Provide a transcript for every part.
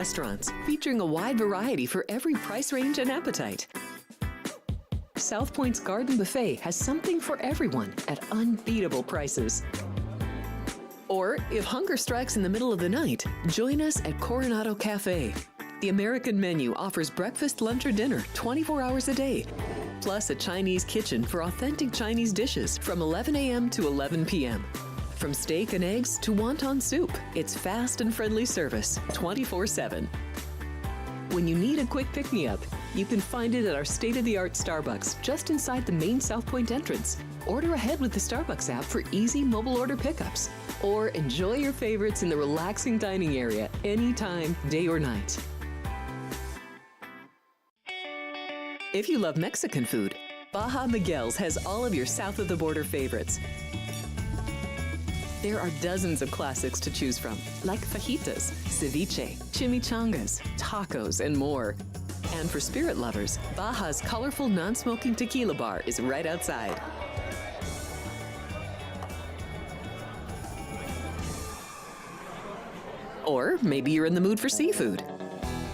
Restaurants featuring a wide variety for every price range and appetite. South Point's Garden Buffet has something for everyone at unbeatable prices. Or if hunger strikes in the middle of the night, join us at Coronado Cafe. The American menu offers breakfast, lunch, or dinner 24 hours a day, plus a Chinese kitchen for authentic Chinese dishes from 11 a.m. to 11 p.m. From steak and eggs to wonton soup, it's fast and friendly service 24/7. When you need a quick pick-me-up, you can find it at our state-of-the-art Starbucks just inside the main South Point entrance. Order ahead with the Starbucks app for easy mobile order pickups. Or enjoy your favorites in the relaxing dining area anytime, day or night. If you love Mexican food, Baja Miguel's has all of your south-of-the-border favorites. There are dozens of classics to choose from, like fajitas, ceviche, chimichangas, tacos, and more. And for spirit lovers, Baja's colorful non-smoking tequila bar is right outside. Or maybe you're in the mood for seafood.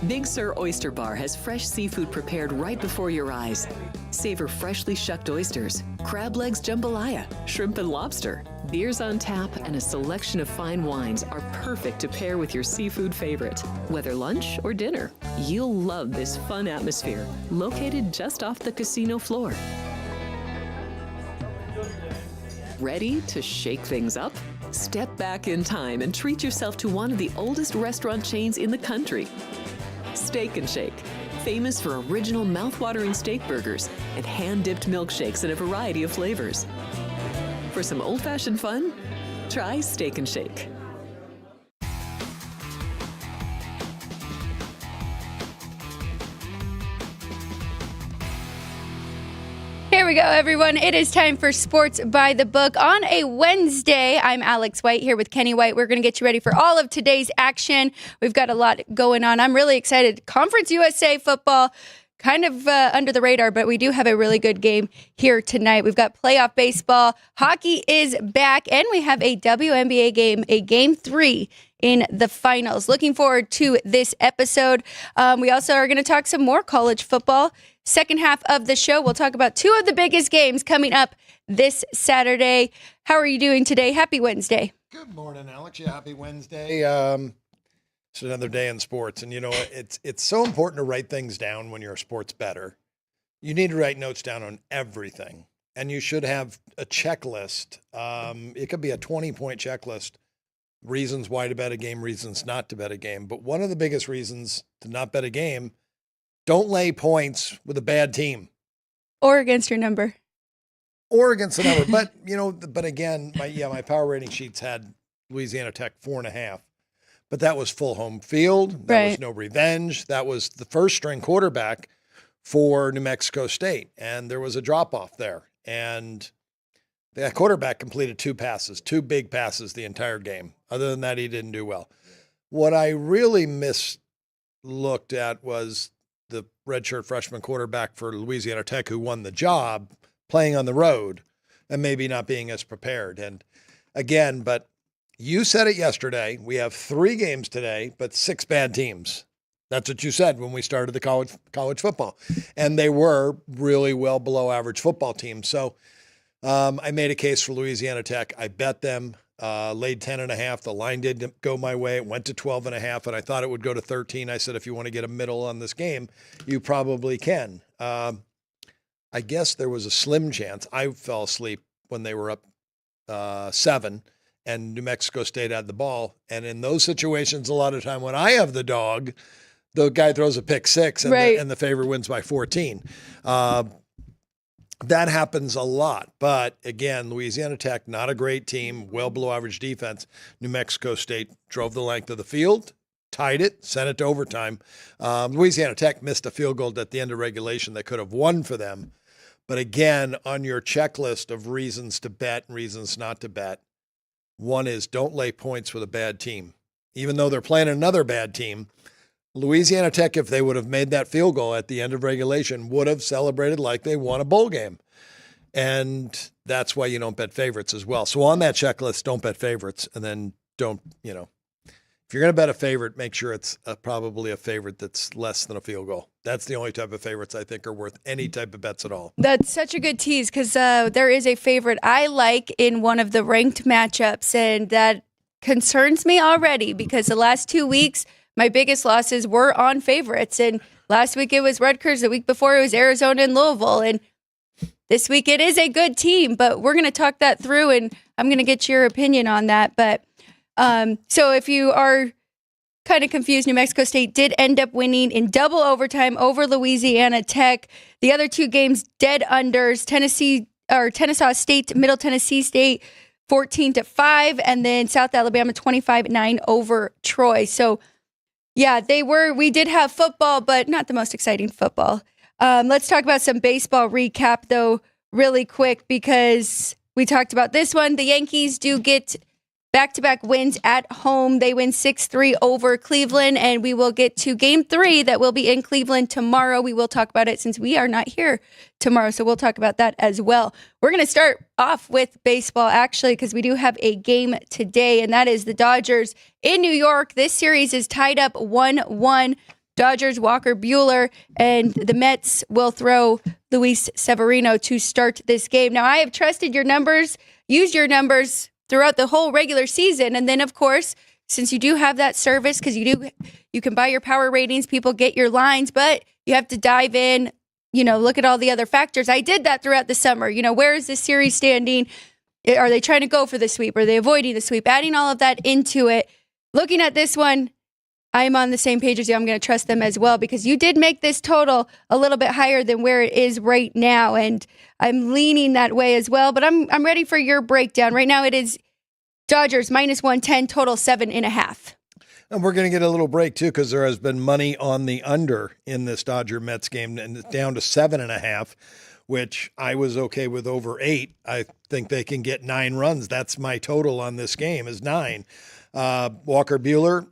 Big Sur Oyster Bar has fresh seafood prepared right before your eyes. Savor freshly shucked oysters, crab legs jambalaya, shrimp and lobster. Beers on tap and a selection of fine wines are perfect to pair with your seafood favorite. Whether lunch or dinner, you'll love this fun atmosphere, located just off the casino floor. Ready to shake things up? Step back in time and treat yourself to one of the oldest restaurant chains in the country. Steak and Shake, famous for original mouth-watering steak burgers and hand-dipped milkshakes in a variety of flavors. For some old-fashioned fun, try Steak and Shake. Here we go, everyone. It is time for Sports by the Book on a Wednesday. I'm Alex White here with Kenny White. We're going to get you ready for all of today's action. We've got a lot going on. I'm really excited. Conference USA football, kind of under the radar, but we do have a really good game here tonight. We've got playoff baseball. Hockey is back, and we have a WNBA game, a game 3 in the finals. Looking forward to this episode. We also are going to talk some more college football. Second half of the show, we'll talk about 2 of the biggest games coming up this Saturday. How are you doing today? Happy Wednesday. Good morning, Alex. Yeah, happy Wednesday. It's another day in sports. And, you know, it's so important to write things down when you're a sports bettor. You need to write notes down on everything. And you should have a checklist. It could be a 20-point checklist. Reasons why to bet a game, reasons not to bet a game. But one of the biggest reasons to not bet a game, don't lay points with a bad team. Or against your number. Or against the number. But, you know, but again, my power rating sheets had Louisiana Tech 4.5. But that was full home field. That was no revenge. That was the first string quarterback for New Mexico State. And there was a drop off there. And that quarterback completed 2 passes, 2 big passes the entire game. Other than that, he didn't do well. What I really looked at was the redshirt freshman quarterback for Louisiana Tech who won the job playing on the road and maybe not being as prepared. And again, but you said it yesterday, we have 3 games today, but 6 bad teams. That's what you said when we started the college football. And they were really well below average football teams. So I made a case for Louisiana Tech. I bet them, laid 10.5. The line didn't go my way. It went to 12.5, and I thought it would go to 13. I said, if you want to get a middle on this game, you probably can. I guess there was a slim chance. I fell asleep when they were up 7, and New Mexico State had the ball. And in those situations, a lot of time when I have the dog, the guy throws a pick 6, and, and the favorite wins by 14. That happens a lot. But again, Louisiana Tech, not a great team, well below average defense. New Mexico State drove the length of the field, tied it, sent it to overtime. Louisiana Tech missed a field goal at the end of regulation that could have won for them. But again, on your checklist of reasons to bet and reasons not to bet, one is don't lay points with a bad team. Even though they're playing another bad team, Louisiana Tech, if they would have made that field goal at the end of regulation, would have celebrated like they won a bowl game. And that's why you don't bet favorites as well. So on that checklist, don't bet favorites, and then don't, If you're going to bet a favorite, make sure it's probably a favorite that's less than a field goal. That's the only type of favorites I think are worth any type of bets at all. That's such a good tease because there is a favorite I like in one of the ranked matchups, and that concerns me already because the last 2 weeks, my biggest losses were on favorites. And last week it was Rutgers. The week before it was Arizona and Louisville. And this week it is a good team, but we're going to talk that through, and I'm going to get your opinion on that. But so if you are kind of confused, New Mexico State did end up winning in double overtime over Louisiana Tech. The other two games, dead unders, Kennesaw State, Middle Tennessee State, 14-5, and then South Alabama 25-9 over Troy. So yeah, we did have football, but not the most exciting football. Let's talk about some baseball recap though, really quick, because we talked about this one. The Yankees do get back-to-back wins at home. They win 6-3 over Cleveland, and we will get to Game 3 that will be in Cleveland tomorrow. We will talk about it since we are not here tomorrow, so we'll talk about that as well. We're going to start off with baseball, actually, because we do have a game today, and that is the Dodgers in New York. This series is tied up 1-1. Dodgers, Walker Buehler, and the Mets will throw Luis Severino to start this game. Now, I have trusted your numbers, used your numbers throughout the whole regular season. And then, of course, since you do have that service, because you can buy your power ratings, people get your lines, but you have to dive in, look at all the other factors. I did that throughout the summer. Where is this series standing? Are they trying to go for the sweep? Are they avoiding the sweep? Adding all of that into it. Looking at this one, I'm on the same page as you. I'm going to trust them as well because you did make this total a little bit higher than where it is right now, and I'm leaning that way as well. But I'm ready for your breakdown. Right now it is Dodgers -110, total 7.5. And we're going to get a little break too because there has been money on the under in this Dodger Mets game, and it's down to 7.5, which I was okay with over 8. I think they can get 9 runs. That's my total on this game is 9. Walker Buehler.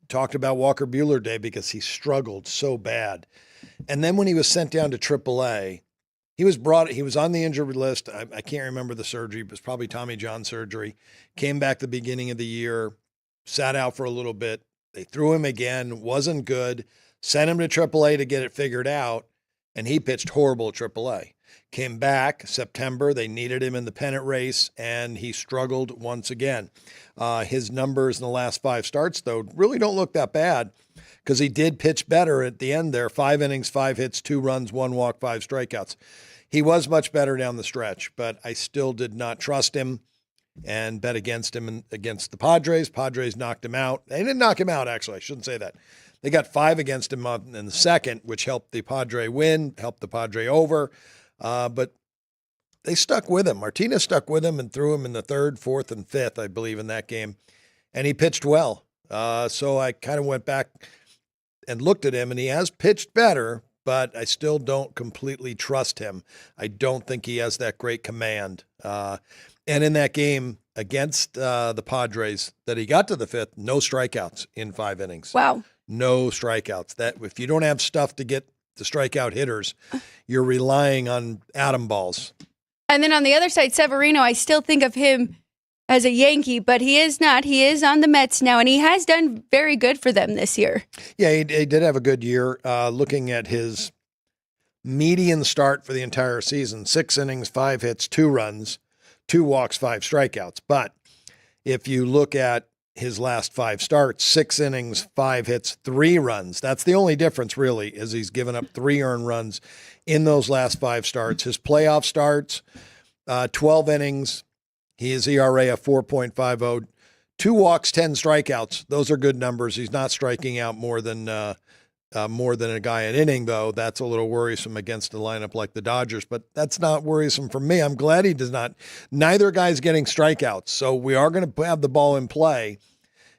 Talked about Walker Buehler Day because he struggled so bad. And then when he was sent down to AAA, he was on the injured list. I can't remember the surgery. It was probably Tommy John surgery. Came back the beginning of the year, sat out for a little bit. They threw him again, wasn't good. Sent him to AAA to get it figured out, and he pitched horrible at AAA. Came back September. They needed him in the pennant race, and he struggled once again. His numbers in the last 5 starts, though, really don't look that bad because he did pitch better at the end there. 5 innings, 5 hits, 2 runs, 1 walk, 5 strikeouts. He was much better down the stretch, but I still did not trust him and bet against him against the Padres. Padres knocked him out. They didn't knock him out, actually. I shouldn't say that. They got 5 against him in the second, which helped the Padre win, helped the Padre over. But they stuck with him. Martinez stuck with him and threw him in the 3rd, 4th, and 5th, I believe, in that game. And he pitched well. So I kind of went back and looked at him, and he has pitched better, but I still don't completely trust him. I don't think he has that great command. And in that game against the Padres that he got to the 5th, no strikeouts in 5 innings. Wow. No strikeouts. That if you don't have stuff to get the strikeout hitters, you're relying on atom balls. And then on the other side, Severino, I still think of him as a Yankee, but he is not. He is on the Mets now, and he has done very good for them this year. Yeah, he did have a good year. Looking at his median start for the entire season, 6 innings, 5 hits, 2 runs, 2 walks, 5 strikeouts. But if you look at his last 5 starts, 6 innings, 5 hits, 3 runs. That's the only difference, really, is he's given up 3 earned runs in those last 5 starts. His playoff starts, 12 innings. His ERA of 4.50, 2 walks, 10 strikeouts. Those are good numbers. He's not striking out more than a guy an inning, though. That's a little worrisome against a lineup like the Dodgers, but that's not worrisome for me. I'm glad he does not. Neither guy's getting strikeouts, so we are going to have the ball in play.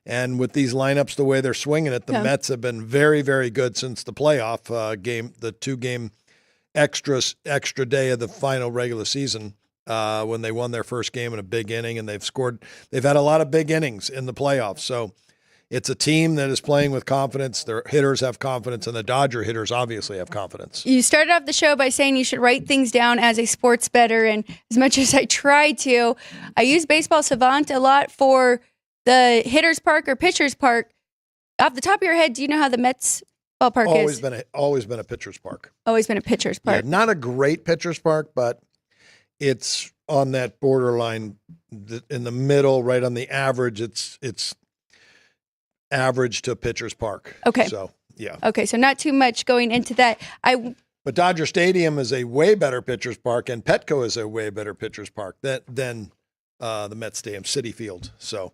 And with these lineups, the way they're swinging it, the Mets have been very, very good since the playoff game, the 2-game extra day of the final regular season when they won their first game in a big inning, and they've had a lot of big innings in the playoffs. So it's a team that is playing with confidence. Their hitters have confidence, and the Dodger hitters obviously have confidence. You started off the show by saying you should write things down as a sports bettor, and as much as I try to, I use Baseball Savant a lot for the hitter's park or pitcher's park. Off the top of your head, do you know how the Mets ballpark is? Always been a pitcher's park. Always been a pitcher's park. Yeah, not a great pitcher's park, but it's on that borderline in the middle, right on the average. It's average to pitcher's park. Okay. So, yeah. Okay, so not too much going into that. But Dodger Stadium is a way better pitcher's park, and Petco is a way better pitcher's park than the Met Stadium, Citi Field. So,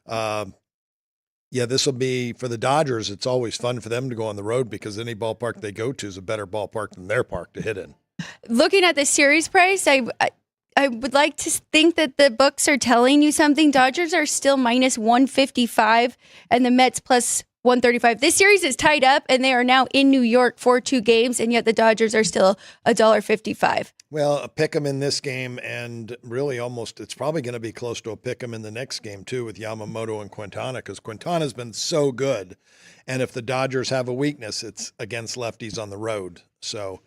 yeah, this will be for the Dodgers. It's always fun for them to go on the road because any ballpark they go to is a better ballpark than their park to hit in. Looking at the series price, I would like to think that the books are telling you something. Dodgers are still minus 155 and the Mets plus 135. This series is tied up and they are now in New York for 2 games, and yet the Dodgers are still $1.55. Well, a pick 'em in this game, and really almost it's probably going to be close to a pick 'em in the next game too with Yamamoto and Quintana, because Quintana's been so good. And if the Dodgers have a weakness, it's against lefties on the road. So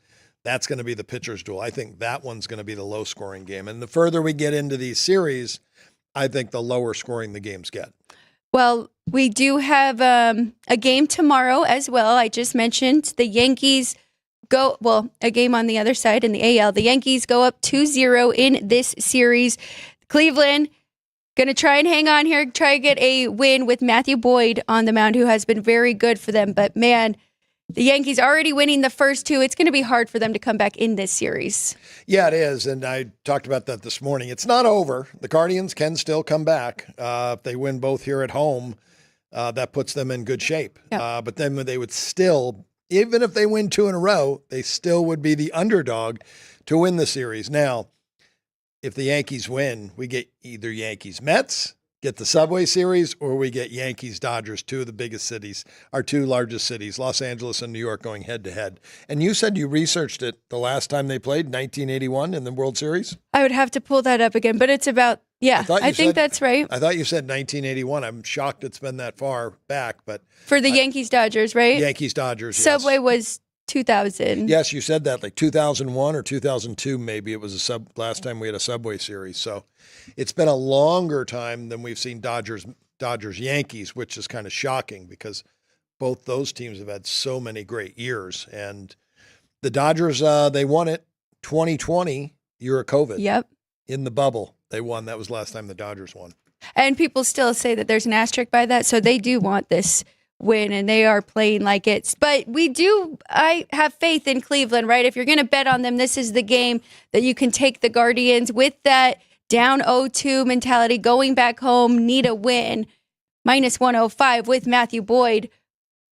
that's going to be the pitcher's duel. I think that one's going to be the low scoring game. And the further we get into these series, I think the lower scoring the games get. Well, we do have a game tomorrow as well. I just mentioned the Yankees a game on the other side in the AL. The Yankees go up 2-0 in this series. Cleveland going to try and hang on here, try to get a win with Matthew Boyd on the mound, who has been very good for them. But man, the Yankees already winning the first 2. It's going to be hard for them to come back in this series. Yeah, it is. And I talked about that this morning. It's not over. The Guardians can still come back. If they win both here at home, that puts them in good shape. Yeah. But then they would still, even if they win 2 in a row, they still would be the underdog to win the series. Now, if the Yankees win, we get either Yankees-Mets, get the Subway Series, or we get Yankees-Dodgers, 2 of the biggest cities, our 2 largest cities, Los Angeles and New York, going head-to-head. And you said you researched it the last time they played, 1981 in the World Series? I would have to pull that up again, but it's about, I think that's right. I thought you said 1981. I'm shocked it's been that far back. But for the Yankees-Dodgers, right? Yankees-Dodgers, yes. Subway was 2000. Yes, you said that, like 2001 or 2002 maybe. It was last time we had a Subway Series. So it's been a longer time than we've seen Dodgers-Yankees, which is kind of shocking because both those teams have had so many great years. And the Dodgers, they won it 2020, year of COVID. Yep. In the bubble, they won. That was last time the Dodgers won. And people still say that there's an asterisk by that, so they do want this win, and they are playing like it's. But I have faith in Cleveland, right? If you're going to bet on them, this is the game that you can take the Guardians with that down 0-2 mentality, going back home, need a win, minus 105 with Matthew Boyd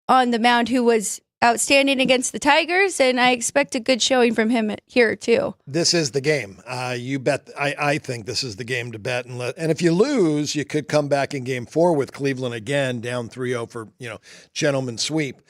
on the mound, who was outstanding against the Tigers, and I expect a good showing from him here too. This is the game. You bet. I think this is the game to bet, and if you lose, you could come back in Game 4 with Cleveland again, down 3-0 for gentleman's sweep.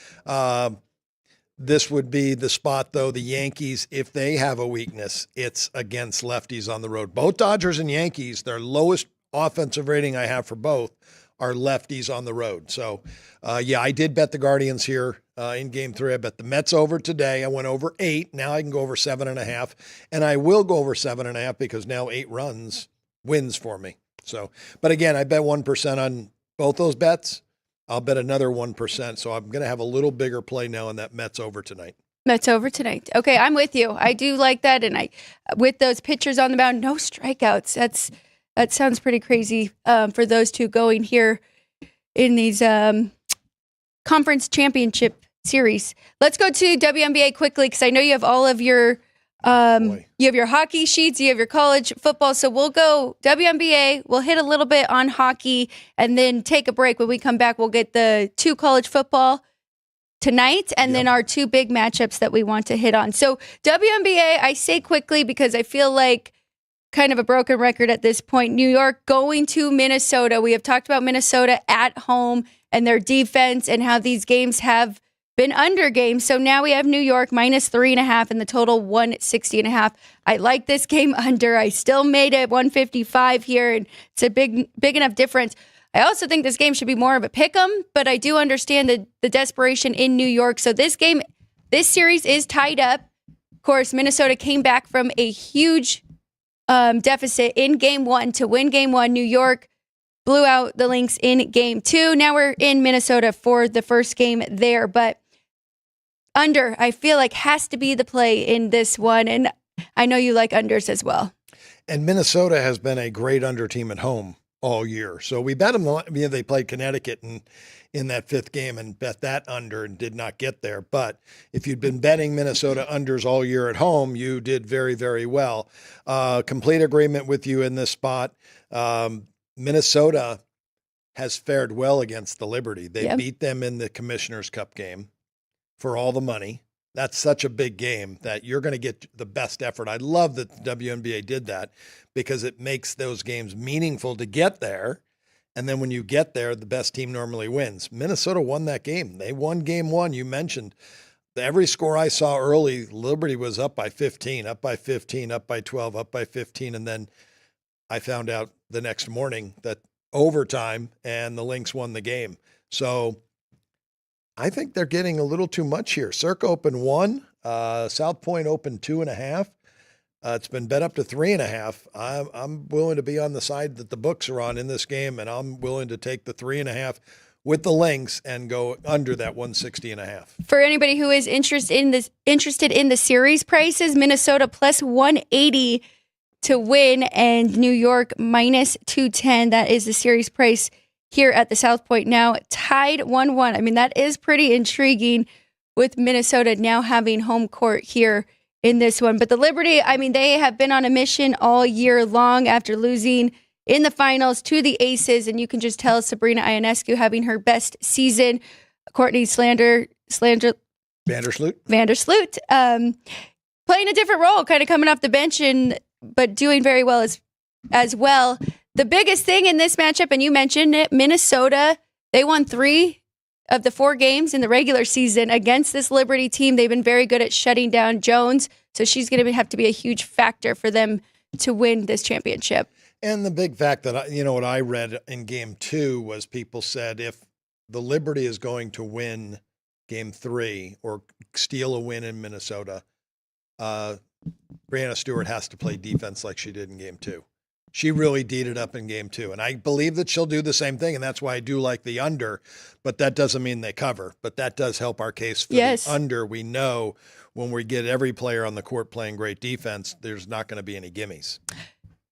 This would be the spot, though. The Yankees, if they have a weakness, it's against lefties on the road. Both Dodgers and Yankees, their lowest offensive rating I have for both are lefties on the road. So, I did bet the Guardians here in Game 3. I bet the Mets over today. I went over 8. Now I can go over 7.5. And I will go over 7.5 because now 8 runs wins for me. So, but again, I bet 1% on both those bets. I'll bet another 1%. So I'm going to have a little bigger play now on that Mets over tonight. Mets over tonight. Okay, I'm with you. I do like that. And with those pitchers on the mound, no strikeouts. That sounds pretty crazy for those two going here in these conference championship series. Let's go to WNBA quickly because I know you have all of your you have your hockey sheets, you have your college football. So we'll go WNBA. We'll hit a little bit on hockey and then take a break. When we come back, we'll get the 2 college football tonight and then our 2 big matchups that we want to hit on. So WNBA, I say quickly because I feel like kind of a broken record at this point. New York going to Minnesota. We have talked about Minnesota at home and their defense and how these games have been under games. So now we have New York minus 3.5 and the total 160.5. I like this game under. I still made it 155 here, and it's a big enough difference. I also think this game should be more of a pick 'em, but I do understand the desperation in New York. So this series is tied up. Of course, Minnesota came back from a huge deficit in Game 1 to win Game 1. New York blew out the Lynx in game 2. Now we're in Minnesota for the first game there, but under, I feel like, has to be the play in this one, and I know you like unders as well. And Minnesota has been a great under team at home all year. So we bet them, they played Connecticut in that 5th game and bet that under and did not get there. But if you'd been betting Minnesota unders all year at home, you did very, very well. Complete agreement with you in this spot. Minnesota has fared well against the Liberty. They beat them in the Commissioner's Cup game for all the money. That's such a big game that you're going to get the best effort. I love that the WNBA did that because it makes those games meaningful to get there. And then when you get there, the best team normally wins. Minnesota won that game. They won game 1. You mentioned every score I saw early, Liberty was up by 15, up by 15, up by 12, up by 15. And then I found out the next morning that overtime and the Lynx won the game. So I think they're getting a little too much here. Circa opened 1, South Point opened 2.5. It's been bet up to 3.5. I'm willing to be on the side that the books are on in this game, and I'm willing to take the 3.5 with the Lynx and go under that 160.5. For anybody who is interested in the series prices, Minnesota plus 180 to win, and New York minus 210. That is the series price here at the South Point now, tied 1-1. I mean, that is pretty intriguing with Minnesota now having home court here in this one. But the Liberty, I mean, they have been on a mission all year long after losing in the finals to the Aces. And you can just tell Sabrina Ionescu having her best season. Courtney Vandersloot, playing a different role, kind of coming off the bench, but doing very well as well. The biggest thing in this matchup, and you mentioned it, Minnesota, they won 3 of the 4 games in the regular season against this Liberty team. They've been very good at shutting down Jones, so she's going to have to be a huge factor for them to win this championship. And the big fact that, what I read in game 2 was people said if the Liberty is going to win game 3 or steal a win in Minnesota, Brianna Stewart has to play defense like she did in game 2. She really D'd it up in game 2. And I believe that she'll do the same thing. And that's why I do like the under, but that doesn't mean they cover. But that does help our case for the under. We know when we get every player on the court playing great defense, there's not going to be any gimmies.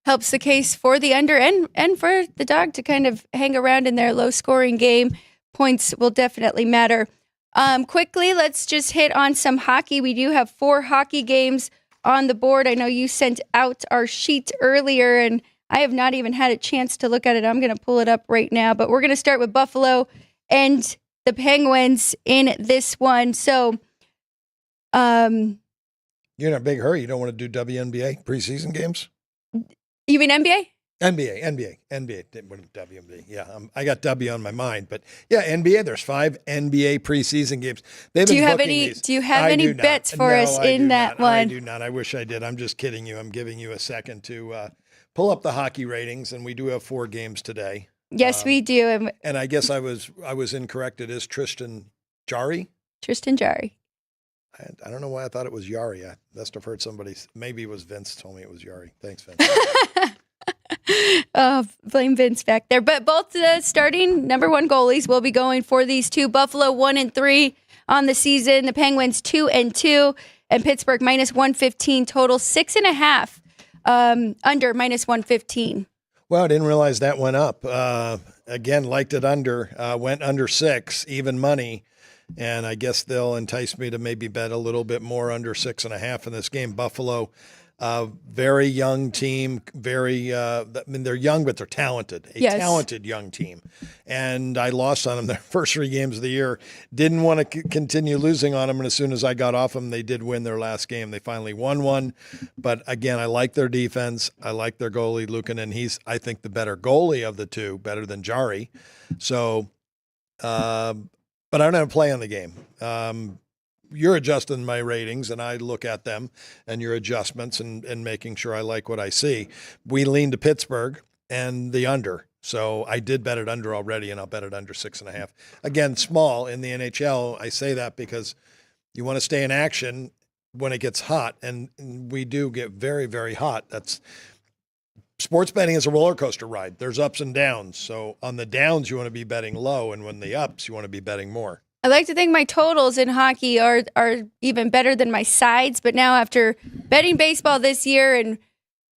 Helps the case for the under and for the dog to kind of hang around in their low-scoring game. Points will definitely matter. Quickly, let's just hit on some hockey. We do have 4 hockey games on the board. I know you sent out our sheet earlier, and I have not even had a chance to look at it. I'm going to pull it up right now, but we're going to start with Buffalo and the Penguins in this one. So, you're in a big hurry. You don't want to do WNBA preseason games? You mean NBA? NBA. WNBA. Yeah, I got W on my mind, but yeah, NBA. There's 5 NBA preseason games. Do you have any bets for us in that one? I do not. I wish I did. I'm just kidding you. I'm giving you a second to pull up the hockey ratings, and we do have 4 games today. Yes, we do. And I guess I was incorrect. It is Tristan Jarry. Tristan Jarry. I don't know why I thought it was Yari. I must have heard somebody. Maybe it was Vince told me it was Yari. Thanks, Vince. Blame Vince back there. But both the starting number 1 goalies will be going for these 2. Buffalo 1-3 on the season. The Penguins 2-2, and Pittsburgh minus 115 total 6.5 under minus 115. Well, I didn't realize that went up. Again, liked it under. Went under 6, even money. And I guess they'll entice me to maybe bet a little bit more under 6.5 in this game. Buffalo, very young team, they're young, but they're talented. Talented young team. And I lost on them their first 3 games of the year. Didn't want to continue losing on them. And as soon as I got off them, they did win their last game. They finally won one. But again, I like their defense. I like their goalie, Luukkonen. He's, I think, the better goalie of the 2, better than Jarry. So, but I don't have a play on the game. You're adjusting my ratings, and I look at them and your adjustments and making sure I like what I see. We lean to Pittsburgh and the under. So I did bet it under already, and I'll bet it under 6.5. Again, small in the NHL. I say that because you want to stay in action when it gets hot, and we do get very, very hot. That's sports betting is a roller coaster ride. There's ups and downs. So on the downs, you want to be betting low, and when the ups, you want to be betting more. I like to think my totals in hockey are even better than my sides, but now after betting baseball this year and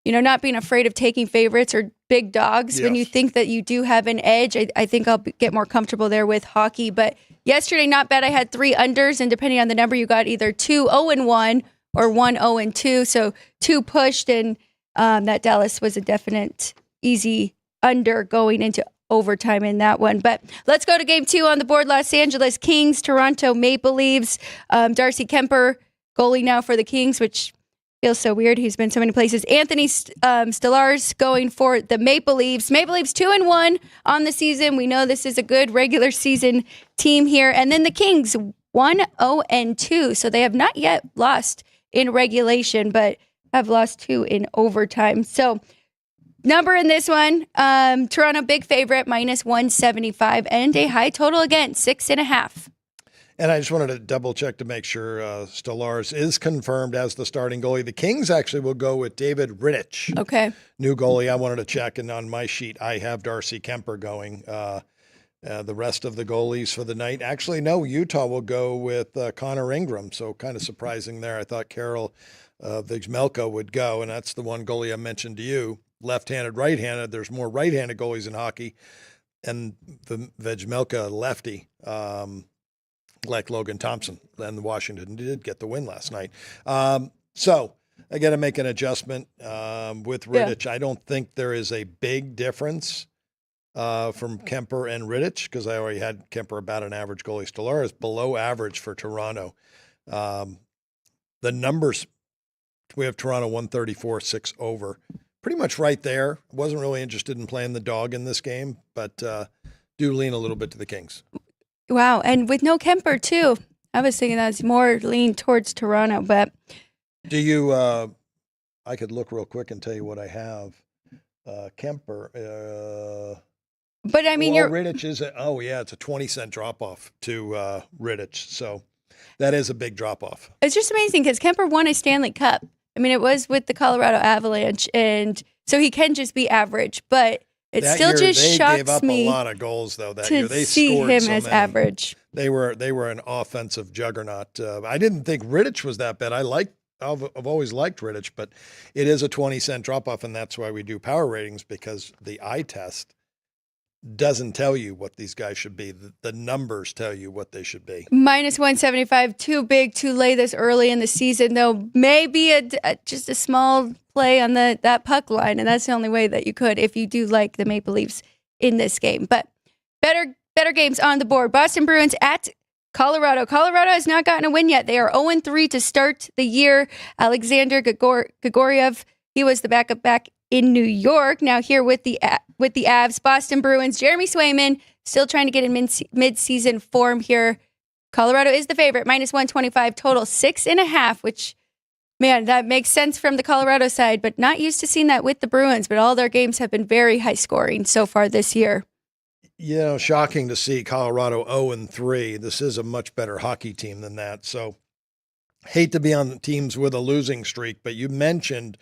not being afraid of taking favorites or big dogs, when you think that you do have an edge, I think I'll get more comfortable there with hockey. But yesterday, not bad. I had 3 unders, and depending on the number, you got either 2-0-1 or 1-0-2. So 2 pushed, and that Dallas was a definite easy under going into overtime in that one. But let's go to game 2 on the board. Los Angeles Kings, Toronto Maple Leafs. Darcy Kemper, goalie now for the Kings, which feels so weird. He's been so many places. Anthony Stolarz going for the Maple Leafs. Maple Leafs 2-1 on the season. We know this is a good regular season team here. And then the Kings 1-0-2. So they have not yet lost in regulation, but have lost 2 in overtime. So number in this one, Toronto big favorite, -175, and a high total again, 6.5. And I just wanted to double check to make sure Stolarz is confirmed as the starting goalie. The Kings actually will go with David Rittich. Okay. New goalie. I wanted to check, and on my sheet, I have Darcy Kemper going. The rest of the goalies for the night. Actually, no, Utah will go with Connor Ingram. So kind of surprising there. I thought Karel Vejmelka would go, and that's the one goalie I mentioned to you. Left-handed, right-handed. There's more right-handed goalies in hockey, and the Vejmelka lefty, like Logan Thompson. And Washington did get the win last night. So I got to make an adjustment with Rittich. I don't think there is a big difference from Kemper and Rittich, because I already had Kemper about an average goalie. Stolarz below average for Toronto. The numbers, we have Toronto 134, 6 over. Pretty much right there. Wasn't really interested in playing the dog in this game, but do lean a little bit to the Kings. Wow, and with no Kemper too. I was thinking that's more lean towards Toronto, but do you? I could look real quick and tell you what I have. Kemper. But I mean, Rittich is it's a 20-cent drop off to Rittich, so that is a big drop off. It's just amazing because Kemper won a Stanley Cup. I mean, it was with the Colorado Avalanche, and so he can just be average, but it that still year, just they shocks gave up me a lot of goals though that to year. They see scored him so as many. average. They were an offensive juggernaut. I didn't think Rittich was that bad. I've always liked Rittich, but it is a 20-cent drop off, and that's why we do power ratings, because the eye test doesn't tell you what these guys should be. The numbers tell you what they should be. -175, too big to lay this early in the season, though. Maybe just a small play on that puck line, and that's the only way that you could if you do like the Maple Leafs in this game. But better games on the board. Boston Bruins at Colorado. Colorado has not gotten a win yet. They are 0-3 to start the year. Alexander Grigoriev, he was the backup back in New York. Now here with the Avs, Boston Bruins, Jeremy Swayman still trying to get in mid-season form here. Colorado is the favorite, -125, total 6.5, which, man, that makes sense from the Colorado side, but not used to seeing that with the Bruins, but all their games have been very high scoring so far this year. Shocking to see Colorado 0-3. This is a much better hockey team than that. So hate to be on teams with a losing streak, but you mentioned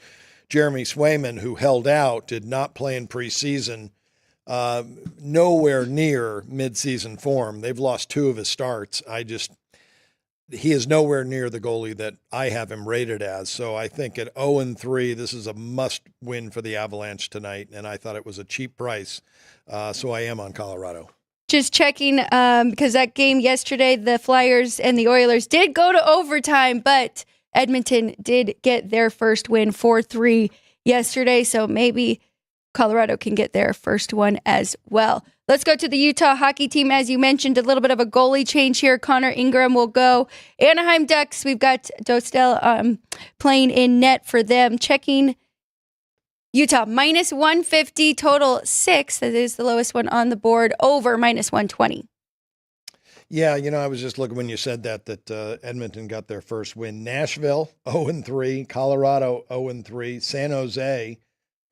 Jeremy Swayman, who held out, did not play in preseason, nowhere near midseason form. They've lost 2 of his starts. He is nowhere near the goalie that I have him rated as. So I think at 0-3, this is a must win for the Avalanche tonight. And I thought it was a cheap price. So I am on Colorado. Just checking, because that game yesterday, the Flyers and the Oilers did go to overtime, but Edmonton did get their first win 4-3 yesterday. So maybe Colorado can get their first one as well. Let's go to the Utah hockey team. As you mentioned, a little bit of a goalie change here. Connor Ingram will go. Anaheim Ducks, we've got Dostal playing in net for them. Checking Utah, -150, total 6. That is the lowest one on the board. Over -120. Yeah, I was just looking when you said that Edmonton got their first win. Nashville, 0-3. Colorado, 0-3. San Jose,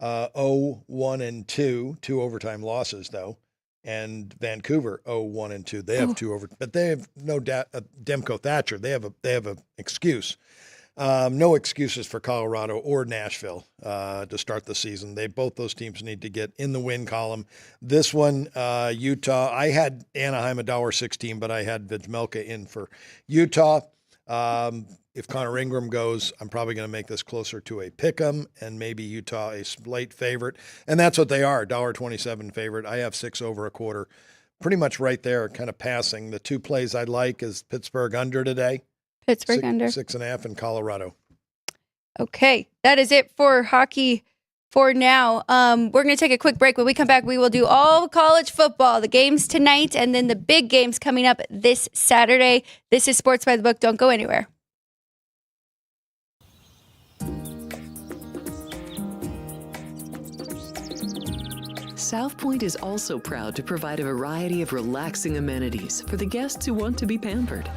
0-1-2. 2 overtime losses, though. And Vancouver, 0-1-2. They have 2 but they have no Demko Thatcher. They have an excuse. No excuses for Colorado or Nashville to start the season. Both those teams need to get in the win column. This one, Utah, I had Anaheim $1.16, but I had Vizmelka in for Utah. If Connor Ingram goes, I'm probably going to make this closer to a pick'em and maybe Utah a slight favorite. And that's what they are, $1.27 favorite. I have 6 over a quarter. Pretty much right there, kind of passing. The 2 plays I like is Pittsburgh under today. Pittsburgh under. 6.5 in Colorado. Okay, that is it for hockey for now. We're going to take a quick break. When we come back, we will do all college football, the games tonight, and then the big games coming up this Saturday. This is Sports by the Book. Don't go anywhere. South Point is also proud to provide a variety of relaxing amenities for the guests who want to be pampered.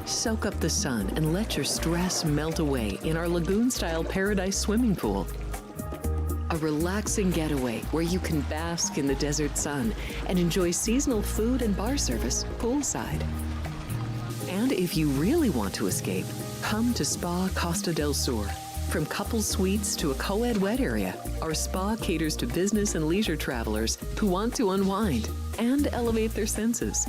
Soak up the sun and let your stress melt away in our lagoon-style paradise swimming pool. A relaxing getaway where you can bask in the desert sun and enjoy seasonal food and bar service poolside. And if you really want to escape, come to Spa Costa del Sur. From couple suites to a co-ed wet area, our spa caters to business and leisure travelers who want to unwind and elevate their senses.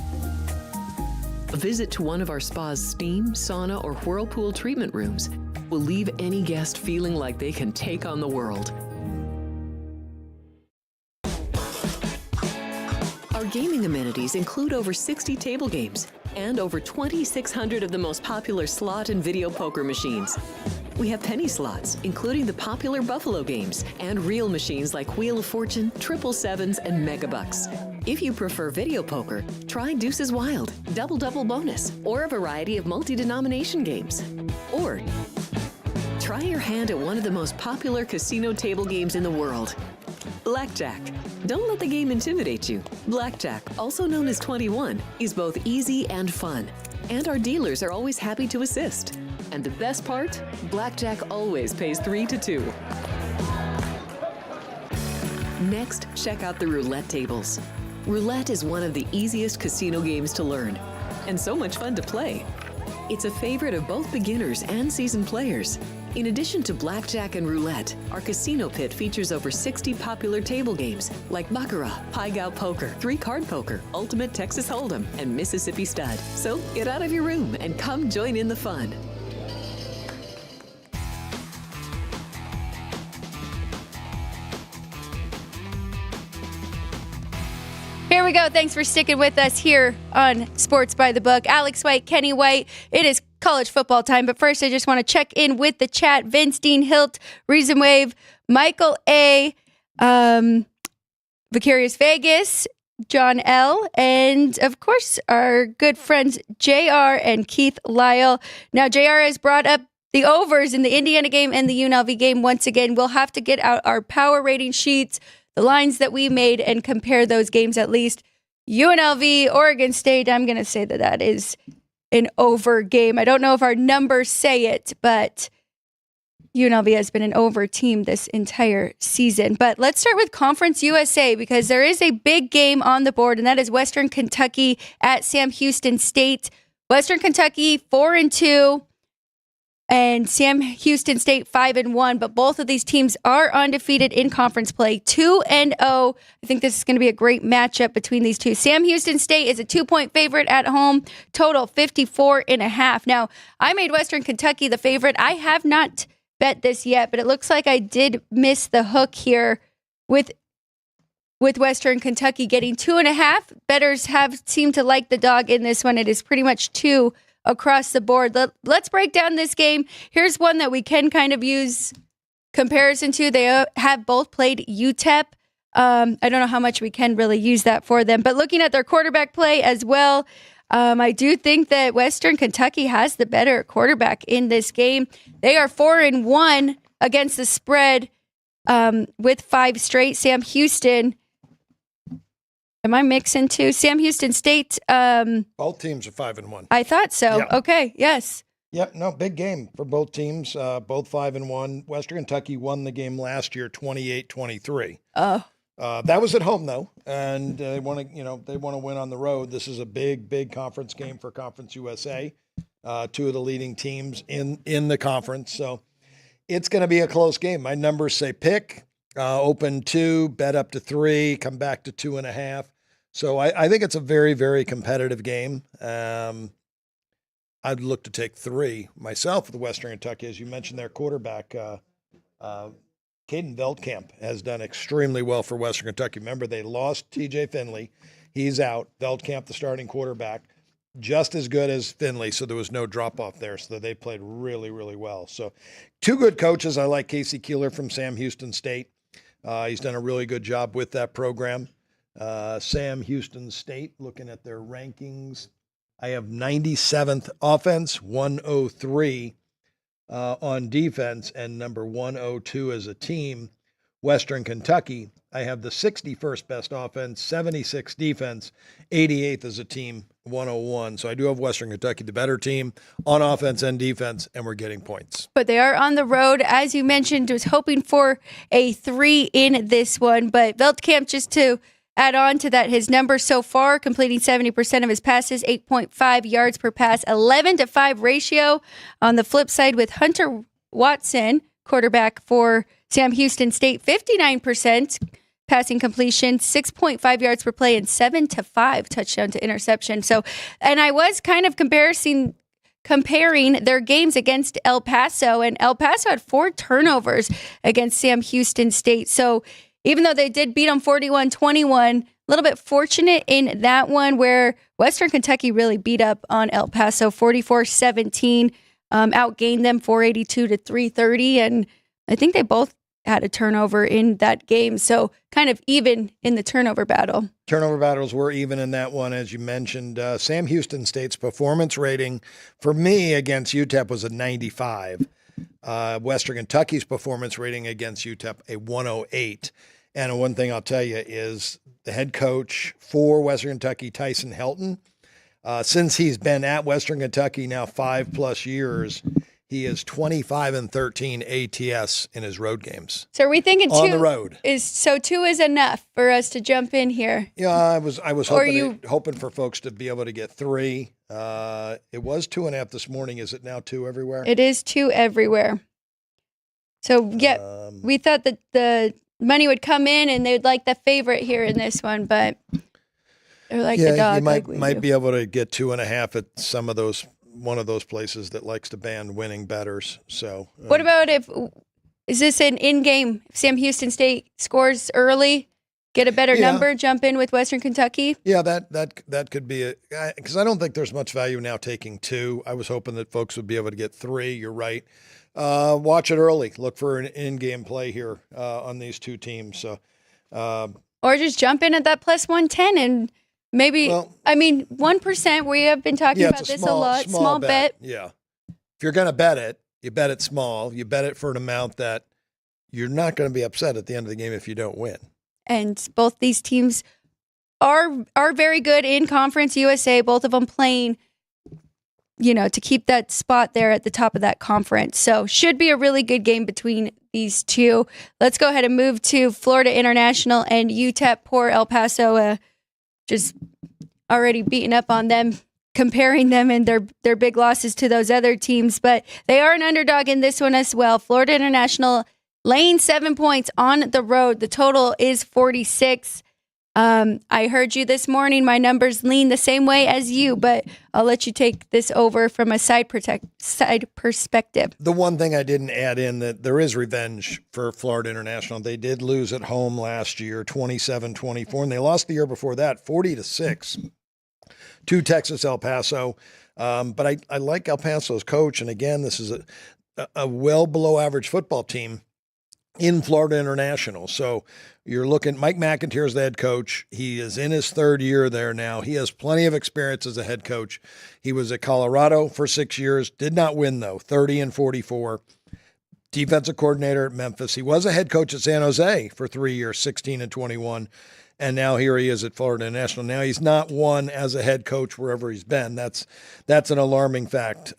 A visit to one of our spa's steam, sauna, or whirlpool treatment rooms will leave any guest feeling like they can take on the world. Our gaming amenities include over 60 table games and over 2,600 of the most popular slot and video poker machines. We have penny slots, including the popular Buffalo games, and real machines like Wheel of Fortune, Triple Sevens, and Megabucks. If you prefer video poker, try Deuces Wild, Double Double Bonus, or a variety of multi-denomination games. Or try your hand at one of the most popular casino table games in the world, Blackjack. Don't let the game intimidate you. Blackjack, also known as 21, is both easy and fun. And our dealers are always happy to assist. And the best part? Blackjack always pays 3 to 2. Next, check out the roulette tables. Roulette is one of the easiest casino games to learn, and so much fun to play. It's a favorite of both beginners and seasoned players. In addition to blackjack and roulette, our casino pit features over 60 popular table games like Baccarat, Pai Gow Poker, 3-Card Poker, Ultimate Texas Hold'em, and Mississippi Stud. So get out of your room and come join in the fun. Here we go. Thanks for sticking with us here on Sports by the Book. Alex White, Kenny White. It is college football time, but first I just want to check in with the chat. Vince, Dean Hilt, Reason Wave, Michael A., Vicarious Vegas, John L., and of course our good friends JR and Keith Lyle. Now JR has brought up the overs in the Indiana game and the UNLV game once again. We'll have to get out our power rating sheets, the lines that we made, and compare those games at least. UNLV, Oregon State, I'm going to say that that is an over game. I don't know if our numbers say it, but UNLV has been an over team this entire season. But let's start with Conference USA because there is a big game on the board, and that is Western Kentucky at Sam Houston State. Western Kentucky 4-2. And Sam Houston State 5-1, but both of these teams are undefeated in conference play, 2-0. I think this is going to be a great matchup between these two. Sam Houston State is a 2-point favorite at home, total 54.5. Now, I made Western Kentucky the favorite. I have not bet this yet, but it looks like I did miss the hook here with Western Kentucky getting 2.5. Bettors have seemed to like the dog in this one. It is pretty much 2 across the board. Let's break down this game. Here's one that we can kind of use comparison to. They have both played UTEP. I don't know how much we can really use that for them, but looking at their quarterback play as well, I do think that Western Kentucky has the better quarterback in this game. They are 4-1 against the spread with 5 straight. Sam Houston, am I mixing too? Sam Houston State. Both teams are 5-1. I thought so. Yeah. Okay. Yes. Yep. No, big game for both teams. Both 5-1. Western Kentucky won the game last year, 28-23. Oh. That was at home though, and they want to, win on the road. This is a big conference game for Conference USA. two of the leading teams in the conference. So it's going to be a close game. My numbers say pick, open 2, bet up to 3, come back to 2.5. So I think it's a very, very competitive game. I'd look to take 3 myself with Western Kentucky. As you mentioned, their quarterback, Caden Veldkamp, has done extremely well for Western Kentucky. Remember, they lost TJ Finley. He's out. Veldkamp, the starting quarterback, just as good as Finley, so there was no drop-off there. So they played really, really well. So 2 good coaches. I like Casey Keeler from Sam Houston State. He's done a really good job with that program. Sam Houston State, looking at their rankings, I have 97th offense, 103 on defense, and number 102 as a team. Western Kentucky, I have the 61st best offense, 76th defense, 88th as a team, 101. So I do have Western Kentucky, the better team on offense and defense, and we're getting points. But they are on the road. As you mentioned, was hoping for a 3 in this one. But Veldkamp, just to add on to that, his numbers so far, completing 70% of his passes, 8.5 yards per pass, 11-5 ratio. On the flip side with Hunter Watson, quarterback for Sam Houston State, 59% passing completion, 6.5 yards per play, and 7-5 touchdown to interception. So, and I was kind of comparing their games against El Paso, and El Paso had 4 turnovers against Sam Houston State. So even though they did beat them 41-21, a little bit fortunate in that one where Western Kentucky really beat up on El Paso 44-17, outgained them 482-330, and I think they both had a turnover in that game. So kind of even in the turnover battle. Turnover battles were even in that one, as you mentioned. Sam Houston State's performance rating for me against UTEP was a 95. Western Kentucky's performance rating against UTEP, a 108. And one thing I'll tell you is the head coach for Western Kentucky, Tyson Helton, since he's been at Western Kentucky now 5+ years, he is 25-13 ATS in his road games. So are we thinking 2 on the road? 2 is enough for us to jump in here? Yeah, I was hoping for folks to be able to get 3. It was 2.5 this morning. Is it now 2 everywhere? It is 2 everywhere. So yeah, we thought that the money would come in and they'd like the favorite here in this one, but they're like the dog. You might be able to get 2.5 at some of those. One of those places that likes to ban winning bettors. So, what about is this an in-game? If Sam Houston State scores early, get a better number, jump in with Western Kentucky? Yeah, that could be because I don't think there's much value now taking 2. I was hoping that folks would be able to get 3. You're right. Watch it early. Look for an in-game play here on these 2 teams. So, or just jump in at that plus 110 and. Maybe, 1%, we have been talking about this a lot. Small bet. Yeah. If you're going to bet it, you bet it small. You bet it for an amount that you're not going to be upset at the end of the game if you don't win. And both these teams are very good in Conference USA, both of them playing, to keep that spot there at the top of that conference. So should be a really good game between these 2. Let's go ahead and move to Florida International and UTEP. Poor El Paso, just already beating up on them, comparing them and their big losses to those other teams. But they are an underdog in this one as well. Florida International laying 7 points on the road. The total is 46. I heard you this morning. My numbers lean the same way as you, but I'll let you take this over from a side perspective. The one thing I didn't add in that there is revenge for Florida International. They did lose at home last year, 27-24, and they lost the year before that, 40-6 to Texas El Paso. But I like El Paso's coach, and again, this is a well below average football team in Florida International. So you're looking, Mike McIntyre is the head coach. He is in his 3rd year there now. He has plenty of experience as a head coach. He was at Colorado for 6 years, did not win though, 30-44. Defensive coordinator at Memphis. He was a head coach at San Jose for 3 years, 16-21. And now here he is at Florida International. Now he's not won as a head coach wherever he's been. That's an alarming fact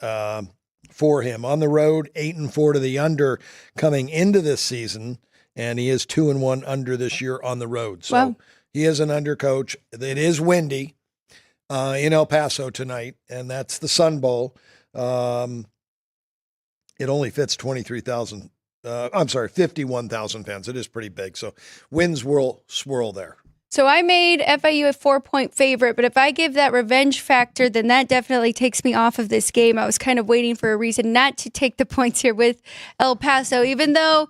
for him. On the road, 8-4 to the under coming into this season, and he is 2-1 under this year on the road. So he is an under coach. It is windy in El Paso tonight, and that's the Sun Bowl. It only fits 51,000 fans. It is pretty big. So winds will swirl there. So I made FIU a 4-point favorite, but if I give that revenge factor, then that definitely takes me off of this game. I was kind of waiting for a reason not to take the points here with El Paso, even though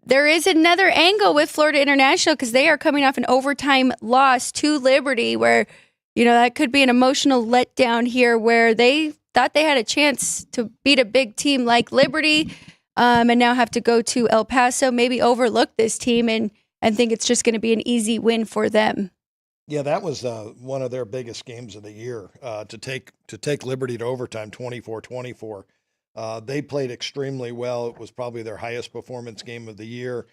there is another angle with Florida International because they are coming off an overtime loss to Liberty where, that could be an emotional letdown here where they thought they had a chance to beat a big team like Liberty and now have to go to El Paso, maybe overlook this team and think it's just going to be an easy win for them. Yeah, that was one of their biggest games of the year to take Liberty to overtime, 24-24. They played extremely well. It was probably their highest performance game of the year.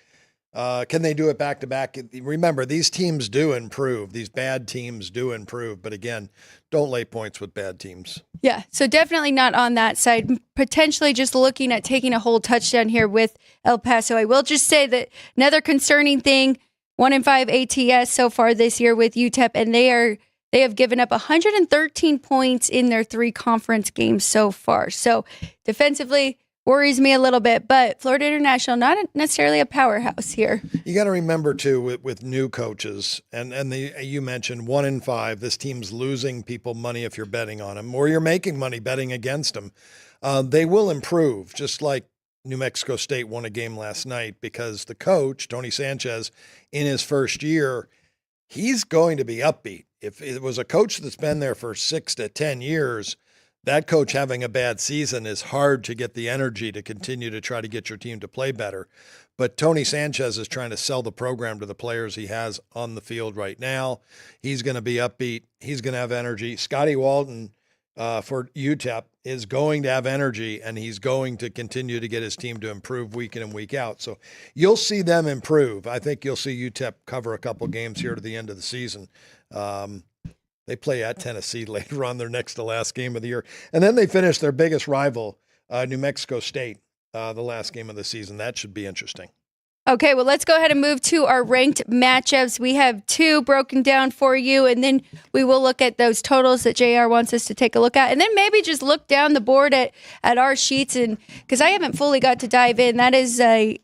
Can they do it back to back? Remember, these teams do improve. These bad teams do improve. But again, don't lay points with bad teams. Yeah, so definitely not on that side. Potentially just looking at taking a whole touchdown here with El Paso. I will just say that another concerning thing, 1-5 ATS so far this year with UTEP, and they have given up 113 points in their 3 conference games so far. So defensively, worries me a little bit, but Florida International, not necessarily a powerhouse here. You got to remember, too, with new coaches, and you mentioned 1-5, this team's losing people money if you're betting on them, or you're making money betting against them. They will improve, just like New Mexico State won a game last night, because the coach, Tony Sanchez, in his first year, he's going to be upbeat. If it was a coach that's been there for 6 to 10 years, that coach having a bad season is hard to get the energy to continue to try to get your team to play better. But Tony Sanchez is trying to sell the program to the players he has on the field right now. He's going to be upbeat. He's going to have energy. Scotty Walton for UTEP is going to have energy, and he's going to continue to get his team to improve week in and week out. So you'll see them improve. I think you'll see UTEP cover a couple games here to the end of the season. They play at Tennessee later on, their next to last game of the year. And then they finish their biggest rival, New Mexico State, the last game of the season. That should be interesting. Okay, well, let's go ahead and move to our ranked matchups. We have 2 broken down for you, and then we will look at those totals that JR wants us to take a look at. And then maybe just look down the board at our sheets, and because I haven't fully got to dive in. That is a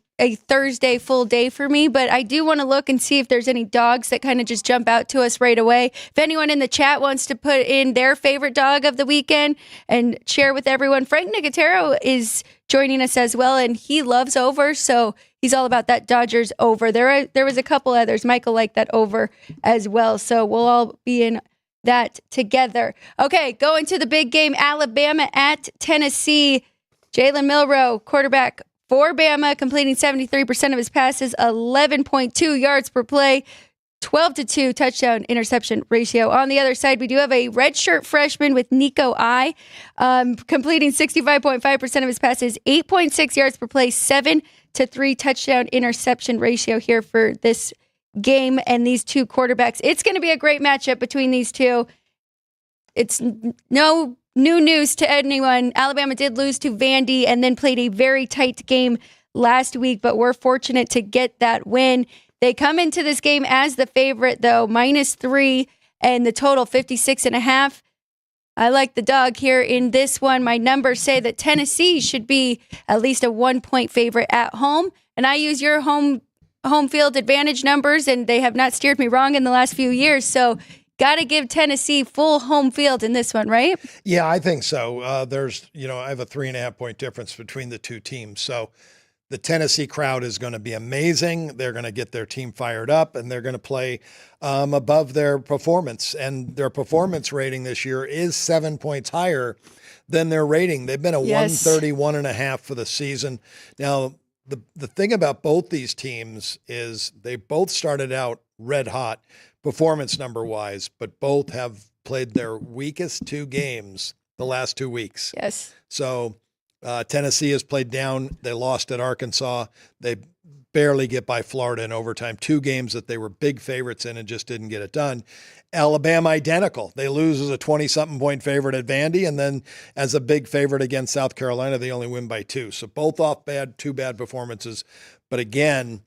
Thursday full day for me, but I do want to look and see if there's any dogs that kind of just jump out to us right away. If anyone in the chat wants to put in their favorite dog of the weekend and share with everyone, Frank Nicotero is joining us as well, and he loves over, so he's all about that Dodgers over. There was a couple others. Michael liked that over as well, so we'll all be in that together. Okay, going to the big game, Alabama at Tennessee. Jalen Milroe, quarterback for Bama, completing 73% of his passes, 11.2 yards per play, 12-2 touchdown interception ratio. On the other side, we do have a redshirt freshman with Nico I, completing 65.5% of his passes, 8.6 yards per play, 7-3 touchdown interception ratio here for this game and these 2 quarterbacks. It's going to be a great matchup between these 2. It's no new news to anyone. Alabama did lose to Vandy and then played a very tight game last week, but we're fortunate to get that win. They come into this game as the favorite, though, -3 and the total 56.5. I like the dog here in this one. My numbers say that Tennessee should be at least a 1-point favorite at home, and I use your home field advantage numbers, and they have not steered me wrong in the last few years, so got to give Tennessee full home field in this one, right? Yeah, I think so. I have a 3.5-point difference between the 2 teams. So the Tennessee crowd is going to be amazing. They're going to get their team fired up, and they're going to play above their performance. And their performance rating this year is 7 points higher than their rating. They've been a 131.5 for the season. Now, the thing about both these teams is they both started out red hot performance number wise, but both have played their weakest 2 games the last 2 weeks. Yes. So Tennessee has played down. They lost at Arkansas. They barely get by Florida in overtime. 2 games that they were big favorites in and just didn't get it done. Alabama identical. They lose as a 20-something point favorite at Vandy, and then as a big favorite against South Carolina, they only win by 2. So both off 2 bad performances. But again,